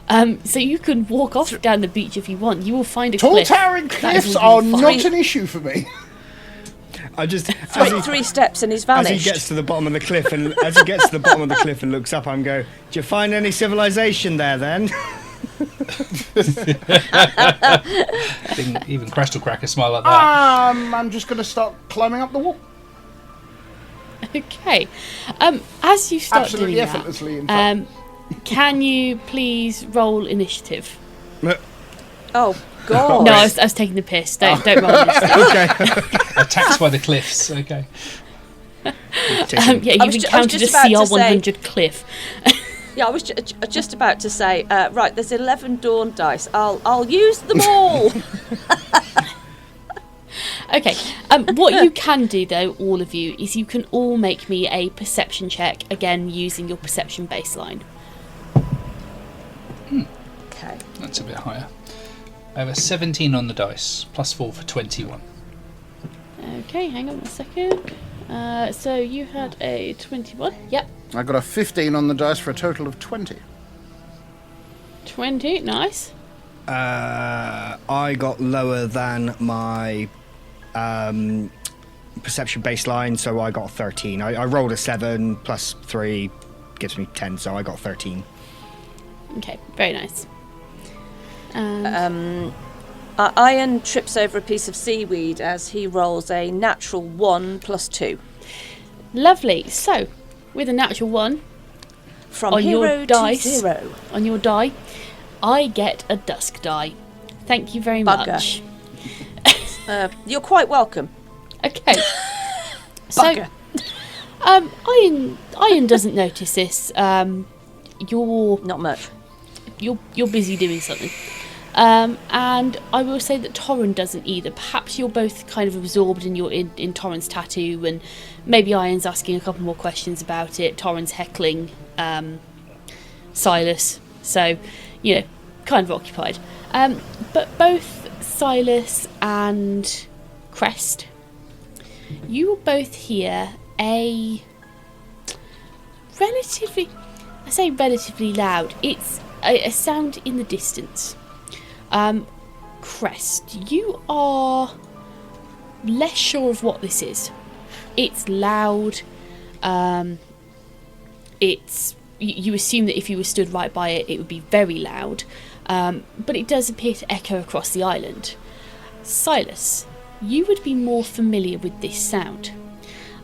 So you can walk off down the beach if you want. You will find a Tall, cliff. towering cliffs are not an issue for me. Three steps and he's vanished. As he gets to the bottom of the cliff and looks up, I'm go, "Do you find any civilization there then?" I think even Crest will crack a smile like that. I'm just going to start climbing up the wall. Okay. As you start Absolutely doing effortlessly, in that, fact. can you please roll initiative? Oh, God. No, I was taking the piss. Don't roll initiative. Okay. Attacked by the cliffs. Okay. Yeah, you've I was encountered a just about to CR100 cliff. Yeah, I was just about to say, right, there's 11 dawn dice. I'll use them all. Okay. What you can do, though, all of you, is you can all make me a perception check, again, using your perception baseline. Okay. That's a bit higher. I have a 17 on the dice, plus 4 for 21. Okay, hang on a second. So you had a 21. Yep. I got a 15 on the dice for a total of 20. 20, nice. I got lower than my perception baseline, so I got 13. I rolled a 7 plus 3 gives me 10, so I got 13. Okay, very nice. Ayaan trips over a piece of seaweed as he rolls a natural 1 plus 2. Lovely. So, with a natural 1 From on hero your dice, to 0. on your die, I get a dusk die. Thank you very Bugger. much. You're quite welcome. Okay. So, Bugger. Ayaan doesn't notice this. You're Not much. you're busy doing something. And I will say that Torran doesn't either. Perhaps you're both kind of absorbed in Torran's tattoo, and maybe Ayaan's asking a couple more questions about it. Torran's heckling Silas, so kind of occupied. But both Silas and Crest, you will both hear a relatively loud. It's a sound in the distance. Crest, you are less sure of what this is. It's loud. You assume that if you were stood right by it, it would be very loud. But it does appear to echo across the island. Silas, you would be more familiar with this sound,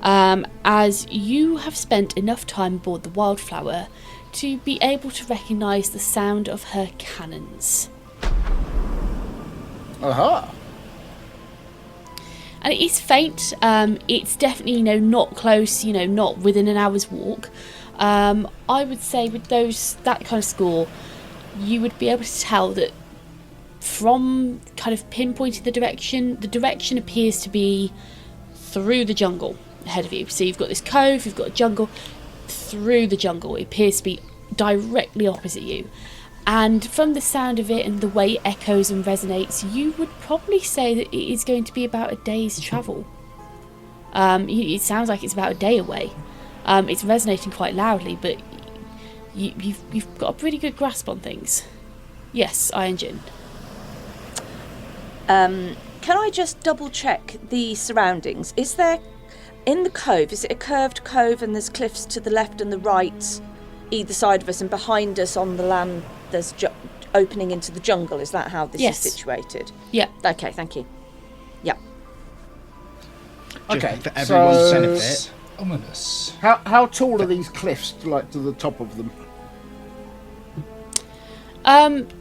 as you have spent enough time aboard the Wildflower to be able to recognise the sound of her cannons. Aha! And it is faint. It's definitely, not close. Not within an hour's walk. I would say with that kind of score, you would be able to tell that from kind of pinpointing the direction appears to be through the jungle ahead of you. So you've got this cove, you've got a jungle. Through the jungle, it appears to be directly opposite you. And from the sound of it and the way it echoes and resonates, you would probably say that it is going to be about a day's travel. It sounds like it's about a day away. It's resonating quite loudly, but you've got a pretty good grasp on things. Yes, Ayaan-Jin. Can I just double check the surroundings? Is there, in the cove, is it a curved cove and there's cliffs to the left and the right, either side of us, and behind us on the land there's opening into the jungle? Is that how this is situated? Yeah. Okay, thank you. Yeah. Okay, for everyone's so benefit. Ominous. how tall are these cliffs, like to the top of them?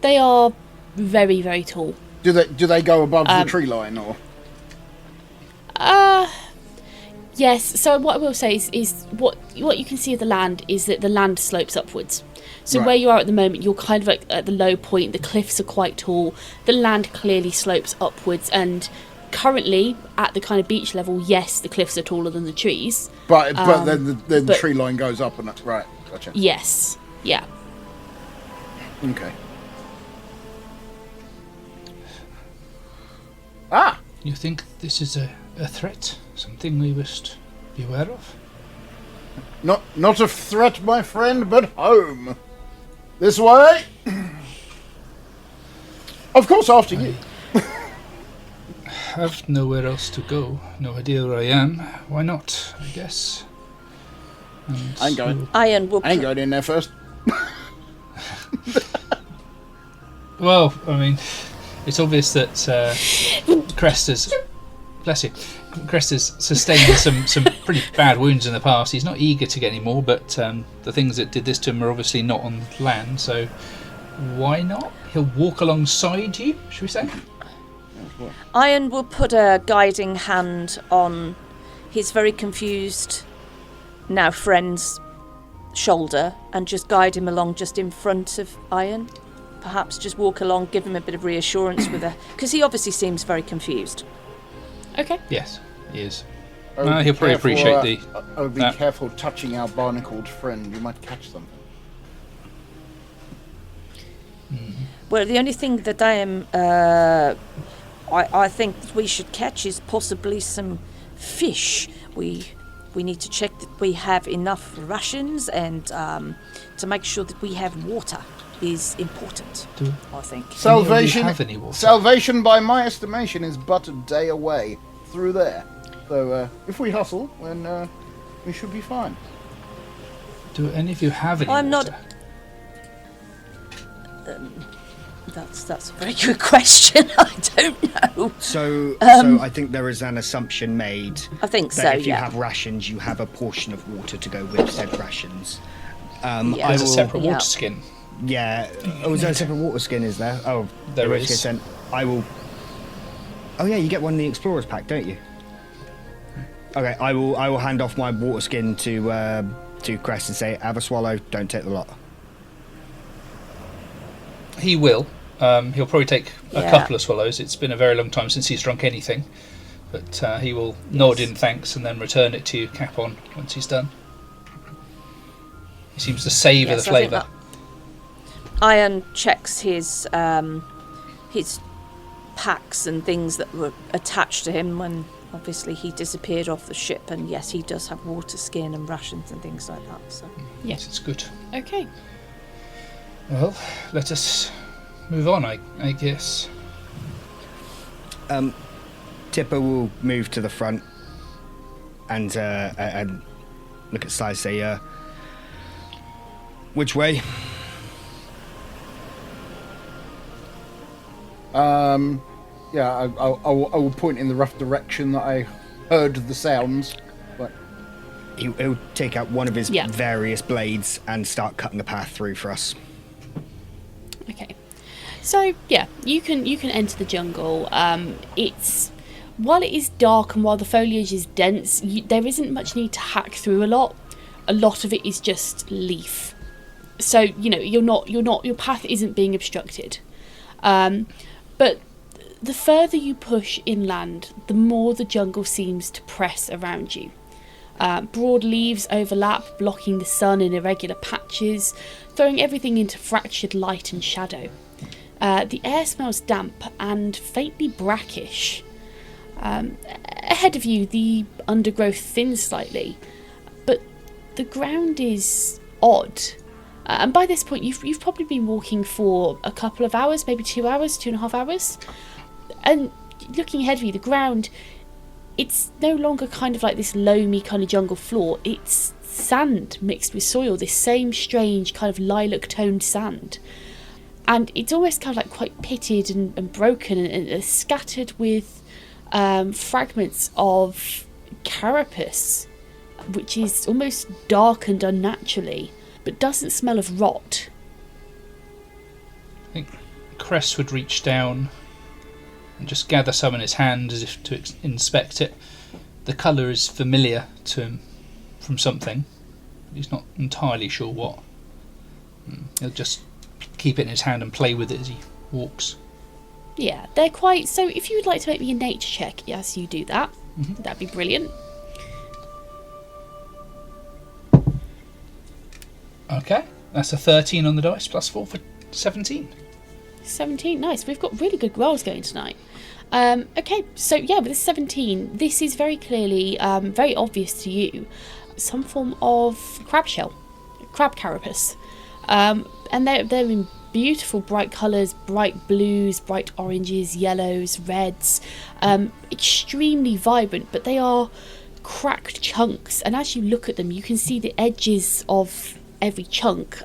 They are very, very tall. Do they go above the tree line, or? Yes. So what I will say is what you can see of the land is that the land slopes upwards. So Right. where you are at the moment, you're kind of like at the low point. The cliffs are quite tall. The land clearly slopes upwards, and currently at the kind of beach level, yes, the cliffs are taller than the trees. But then the but- tree line goes up and up. Right, gotcha. Yes. Yeah. Okay. Ah, You think this is a threat? Something we must be aware of? not a threat, my friend, but home. This way. Of course, after you. Have nowhere else to go. No idea where I am. Why not, I guess. And I ain't going. Ayaan will. I ain't going in there first. Well, I mean, it's obvious that Crest has... Bless you. Crest has sustained some pretty bad wounds in the past. He's not eager to get any more, but the things that did this to him are obviously not on land, so why not? He'll walk alongside you, should we say? Ayaan will put a guiding hand on his very confused now friend's shoulder and just guide him along just in front of Ayaan. Perhaps just walk along, give him a bit of reassurance with a... Because he obviously seems very confused. Okay. Yes, he is. I would be He'll probably careful, appreciate I would be that. careful touching our barnacled friend. You might catch something. Well, the only thing that I think that we should catch is possibly some fish. We need to check that we have enough rations, and to make sure that we have water is important, I think. Salvation, have any water? salvation, by my estimation, is but a day away through there. So if we hustle, then we should be fine. Do any of you have any I'm not- water? That's a very good question. I don't know. So I think there is an assumption made I think that so, if you yeah. have rations, you have a portion of water to go with said rations. Yeah. I There's a will- separate Yeah. water skin. Yeah. Oh, is there a separate water skin? Is there? Oh, There in which is. case then I will. Oh yeah, you get one in the explorers pack, don't you? Okay, I will hand off my water skin to Crest and say, have a swallow, don't take the lot. He will. He'll probably take a Yeah. couple of swallows. It's been a very long time since he's drunk anything. But he will nod in thanks and then return it to you, cap on, once he's done. He seems to savour Yes, the I think flavour. Ayaan checks his packs and things that were attached to him when obviously he disappeared off the ship, and yes, he does have water skin and rations and things like that. So Yes, it's good. Okay. Well, let us move on, I guess. Tipper will move to the front and look at Silas and say, which way? Yeah, I will point in the rough direction that I heard the sounds. But He'll take out one of his Yeah. various blades and start cutting the path through for us. Okay. So yeah, you can enter the jungle. While it is dark and while the foliage is dense, there isn't much need to hack through a lot. A lot of it is just leaf. So your path isn't being obstructed. But the further you push inland, the more the jungle seems to press around you. Broad leaves overlap, blocking the sun in irregular patches, throwing everything into fractured light and shadow. The air smells damp and faintly brackish. Ahead of you, the undergrowth thins slightly, but the ground is odd. And by this point, you've probably been walking for a couple of hours, maybe 2 hours, 2.5 hours. And looking ahead of you, the ground, it's no longer kind of like this loamy kind of jungle floor. It's sand mixed with soil, this same strange kind of lilac toned sand. And it's almost kind of like quite pitted and broken and scattered with fragments of carapace, which is almost darkened unnaturally, but doesn't smell of rot. I think Crest would reach down and just gather some in his hand as if to inspect it. The colour is familiar to him from something. He's not entirely sure what. He'll just keep it in his hand and play with it as he walks. Yeah, they're quite... So if you would like to make me a nature check, yes, you do that. That'd be brilliant. Okay, that's a 13 on the dice, plus 4 for 17. 17, nice. We've got really good rolls going tonight. Okay, so yeah, with this 17, this is very clearly, very obvious to you, some form of crab shell, crab carapace. And they're in beautiful bright colours, bright blues, bright oranges, yellows, reds, extremely vibrant, but they are cracked chunks, and as you look at them you can see the edges of every chunk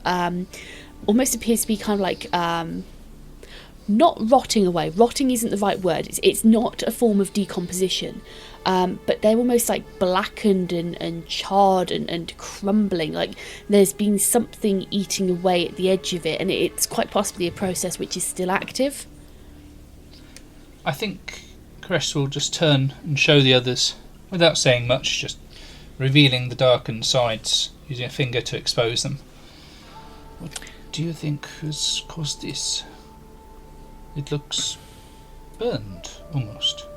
almost appears to be kind of like not rotting away. Rotting isn't the right word. It's not a form of decomposition, but they're almost like blackened and charred and crumbling, like there's been something eating away at the edge of it, and it's quite possibly a process which is still active. I think Crest will just turn and show the others, without saying much, just revealing the darkened sides, using a finger to expose them. What do you think has caused this? It looks burned, almost.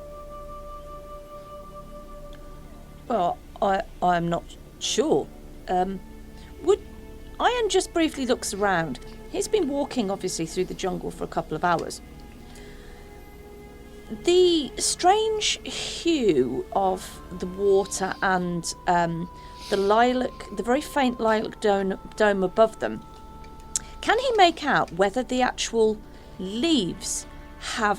Well, I'm not sure. Ayaan just briefly looks around. He's been walking, obviously, through the jungle for a couple of hours. The strange hue of the water and the lilac, the very faint lilac dome above them, can he make out whether the actual leaves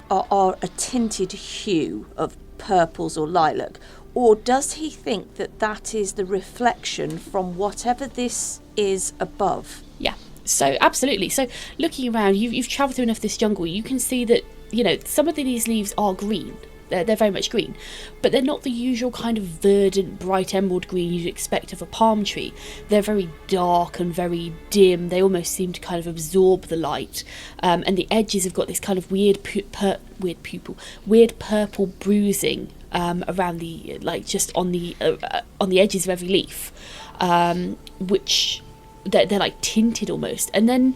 are a tinted hue of purples or lilac, or does he think that is the reflection from whatever this is above? Yeah, so absolutely. So looking around, you've travelled through enough of this jungle, you can see that, you know, some of these leaves are green. They're very much green, but they're not the usual kind of verdant, bright emerald green you'd expect of a palm tree. They're very dark and very dim. They almost seem to kind of absorb the light, and the edges have got this kind of weird purple bruising around the, like, just on the edges of every leaf, which they're like tinted almost. And then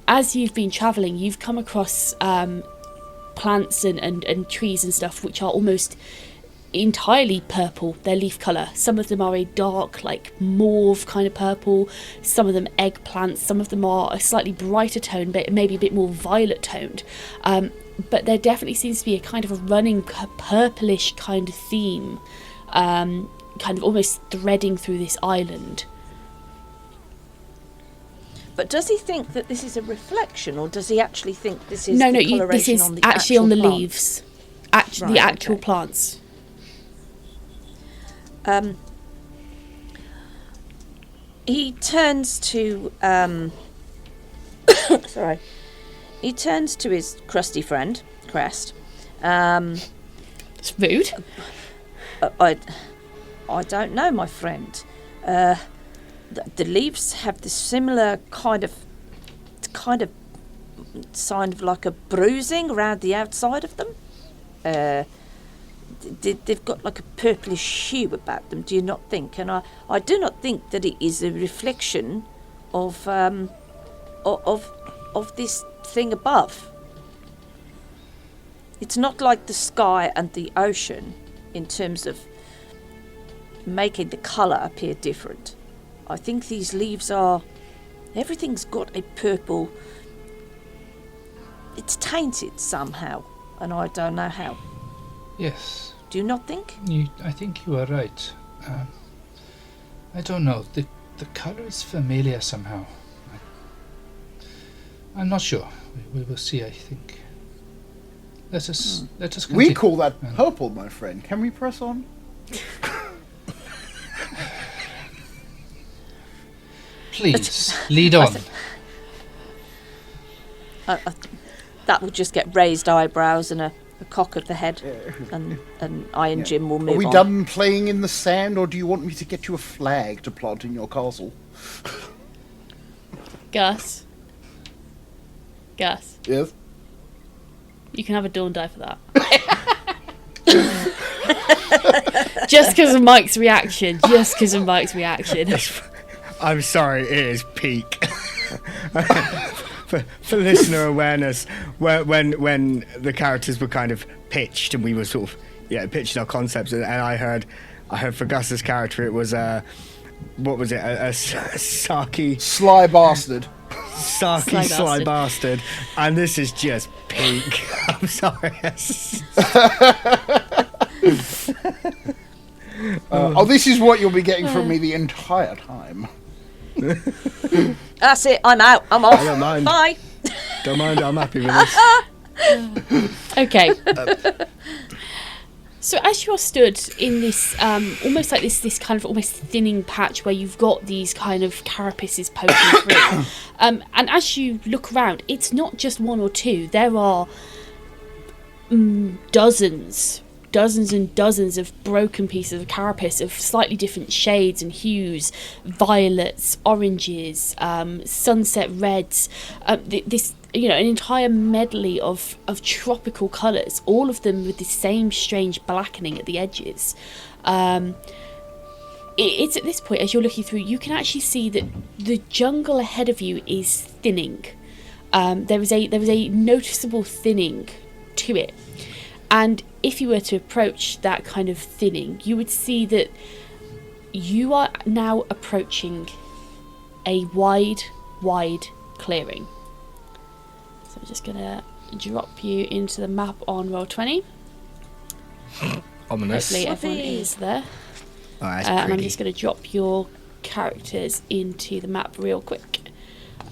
as you've been travelling, you've come across plants and trees and stuff which are almost entirely purple, their leaf colour. Some of them are a dark, like mauve kind of purple, some of them eggplants, some of them are a slightly brighter tone, but maybe a bit more violet toned. But there definitely seems to be a kind of a running purplish kind of theme, kind of almost threading through this island. But does he think that this is a reflection, or does he actually think this is No, the this coloration is on the actually on the plant? leaves, Right, the actual okay. plants. He turns to sorry. He turns to his crusty friend, Crest. It's rude. I don't know, my friend. The leaves have this similar kind of sign of like a bruising around the outside of them. They've got like a purplish hue about them, do you not think? And I do not think that it is a reflection of this thing above. It's not like the sky and the ocean in terms of making the colour appear different. I think these leaves everything's got a purple, it's tainted somehow, and I don't know how. Yes. Do you not think? I think you are right. I don't know. The colour is familiar somehow. I'm not sure. We will see, I think. Let us continue. We call that purple, my friend. Can we press on? Please, lead on. That will just get raised eyebrows and a cock of the head, and Ayaan-Jin will move on. Are we done playing in the sand, or do you want me to get you a flag to plant in your castle? Gus. Yes? You can have a dawn die for that. Just because of Mike's reaction. I'm sorry, it is peak. For listener awareness, when the characters were kind of pitched and we were sort of pitching our concepts, and I heard for Gus's character it was what was it, a Saki Sly bastard. Sly bastard, and this is just peak. I'm sorry. This is what you'll be getting from me the entire time. That's it. I'm out. I'm off. I don't mind. Bye. Don't mind. I'm happy with this. Okay. So as you're stood in this, almost like this kind of almost thinning patch where you've got these kind of carapaces poking through, and as you look around, it's not just one or two. There are dozens and dozens of broken pieces of carapace of slightly different shades and hues, violets, oranges, sunset reds, this, an entire medley of tropical colours, all of them with the same strange blackening at the edges. It's at this point, as you're looking through, you can actually see that the jungle ahead of you is thinning. There is a noticeable thinning to it. And if you were to approach that kind of thinning, you would see that you are now approaching a wide clearing. So I'm just going to drop you into the map on Roll20. Ominous. Hopefully everyone is there. Oh, that's and I'm just going to drop your characters into the map real quick.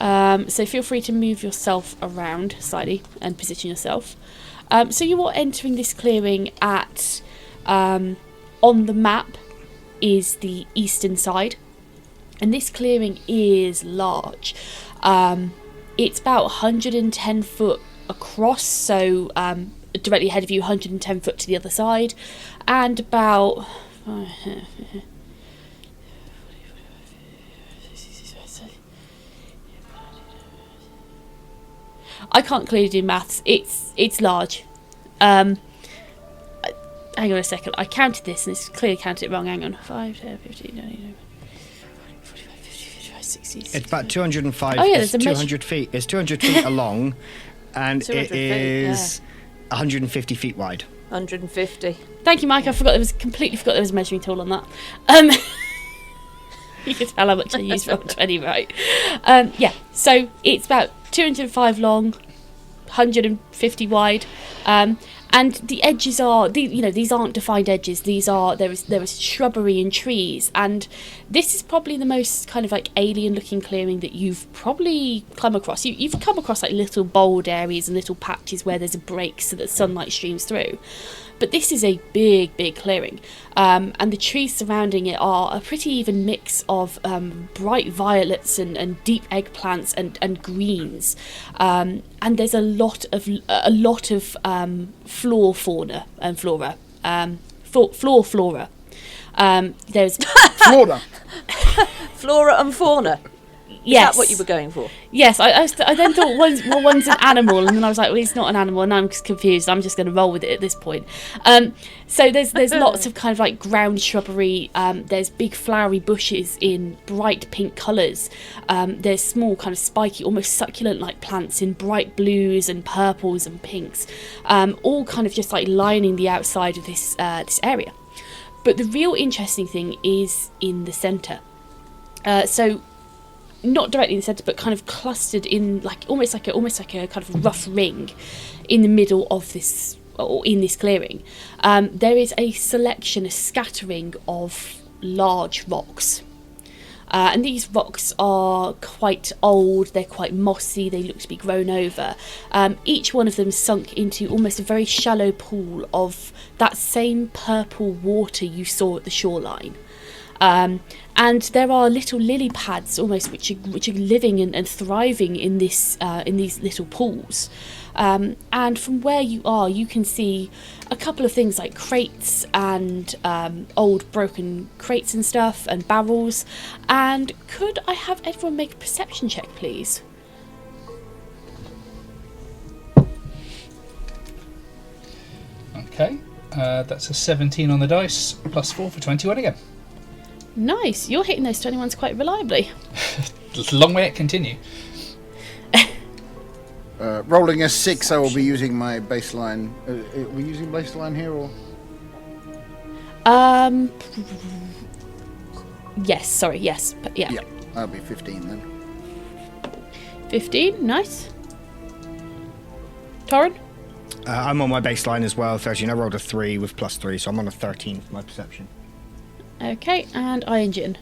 So feel free to move yourself around slightly and position yourself. So you are entering this clearing at, on the map is the eastern side, and this clearing is large. It's about 110 foot across, so directly ahead of you, 110 foot to the other side, and about... I can't clearly do maths. It's large. Hang on a second. I counted this and it's clearly counted it wrong. Hang on. 5, 10, 15, 20, 45, 50, 55, 60. It's about 205. Oh, yeah, it's 200 feet. It's 200 feet along, and it is 150 feet wide. 150. Thank you, Mike. Completely forgot there was a measuring tool on that. You can tell how much I use for 20, right? Yeah. So it's about 205 long, 150 wide, and the edges are these aren't defined edges. There is shrubbery and trees, and this is probably the most kind of like alien looking clearing that you've probably come across. You've come across like little bold areas and little patches where there's a break so that sunlight streams through. But this is a big clearing, and the trees surrounding it are a pretty even mix of bright violets and deep eggplants and greens, and there's a lot of flora. There's Flora. Flora and fauna. Is yes. that what you were going for? Yes, I then thought one's an animal, and then I was like, well, it's not an animal, and I'm just confused. I'm just going to roll with it at this point. So there's lots of kind of like ground shrubbery. There's big flowery bushes in bright pink colours. There's small kind of spiky, almost succulent-like plants in bright blues and purples and pinks, all kind of just like lining the outside of this area. But the real interesting thing is in the centre. So not directly in the centre, but kind of clustered in like almost like a kind of rough ring in the middle of this, or in this clearing. There is a scattering of large rocks. And these rocks are quite old, they're quite mossy, they look to be grown over. Each one of them sunk into almost a very shallow pool of that same purple water you saw at the shoreline. And there are little lily pads almost which are living and thriving in these little pools. And from where you are, you can see a couple of things like crates and old broken crates and stuff and barrels. And could I have everyone make a perception check, please? Okay, that's a 17 on the dice, plus 4 for 21 again. Nice, you're hitting those 21s quite reliably. It's a long way to continue. Rolling a 6, I will be using my baseline. Are we using baseline here or? Yes, sorry, yes. Yeah. Yeah, that'll be 15 then. 15, nice. Torran? I'm on my baseline as well, 13. I rolled a 3 with plus 3, so I'm on a 13 for my perception. Okay, and Ayaan-Jin.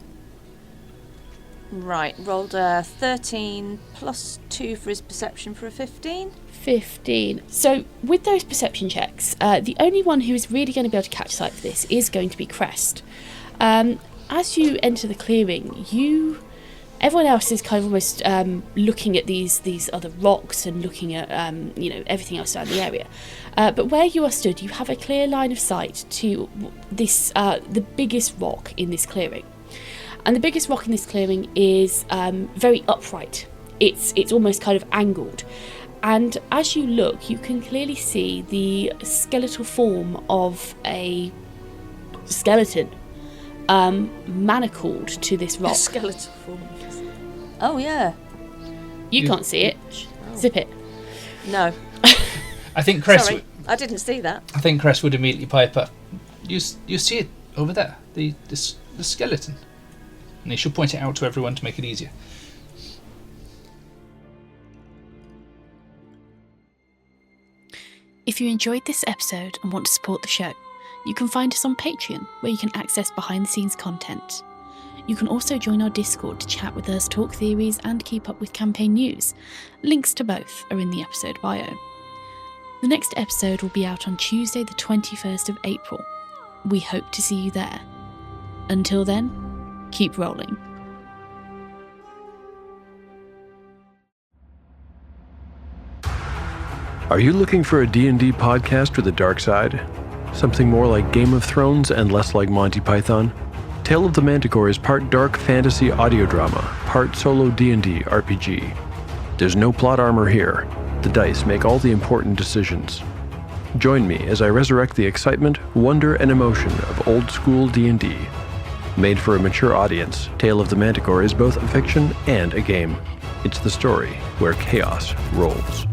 Right, rolled a 13 plus 2 for his perception for a 15. 15. So with those perception checks, the only one who is really going to be able to catch sight of this is going to be Crest. As you enter the clearing, everyone else is kind of almost looking at these other rocks and looking at everything else around the area. But where you are stood, you have a clear line of sight to this the biggest rock in this clearing. And the biggest rock in this clearing is very upright. It's almost kind of angled. And as you look, you can clearly see the skeletal form of a skeleton manacled to this rock. Skeletal form. Oh, yeah. You can't see it. Zip it. No. I think Crest. Sorry, I didn't see that. I think Crest would immediately pipe up. You see it over there, the skeleton, and they should point it out to everyone to make it easier. If you enjoyed this episode and want to support the show, you can find us on Patreon, where you can access behind-the-scenes content. You can also join our Discord to chat with us, talk theories, and keep up with campaign news. Links to both are in the episode bio. The next episode will be out on Tuesday the 21st of April. We hope to see you there. Until then, keep rolling. Are you looking for a D&D podcast with a dark side? Something more like Game of Thrones and less like Monty Python? Tale of the Manticore is part dark fantasy audio drama, part solo D&D RPG. There's no plot armor here. The dice make all the important decisions. Join me as I resurrect the excitement, wonder, and emotion of old school D&D. Made for a mature audience, Tale of the Manticore is both a fiction and a game. It's the story where chaos rolls.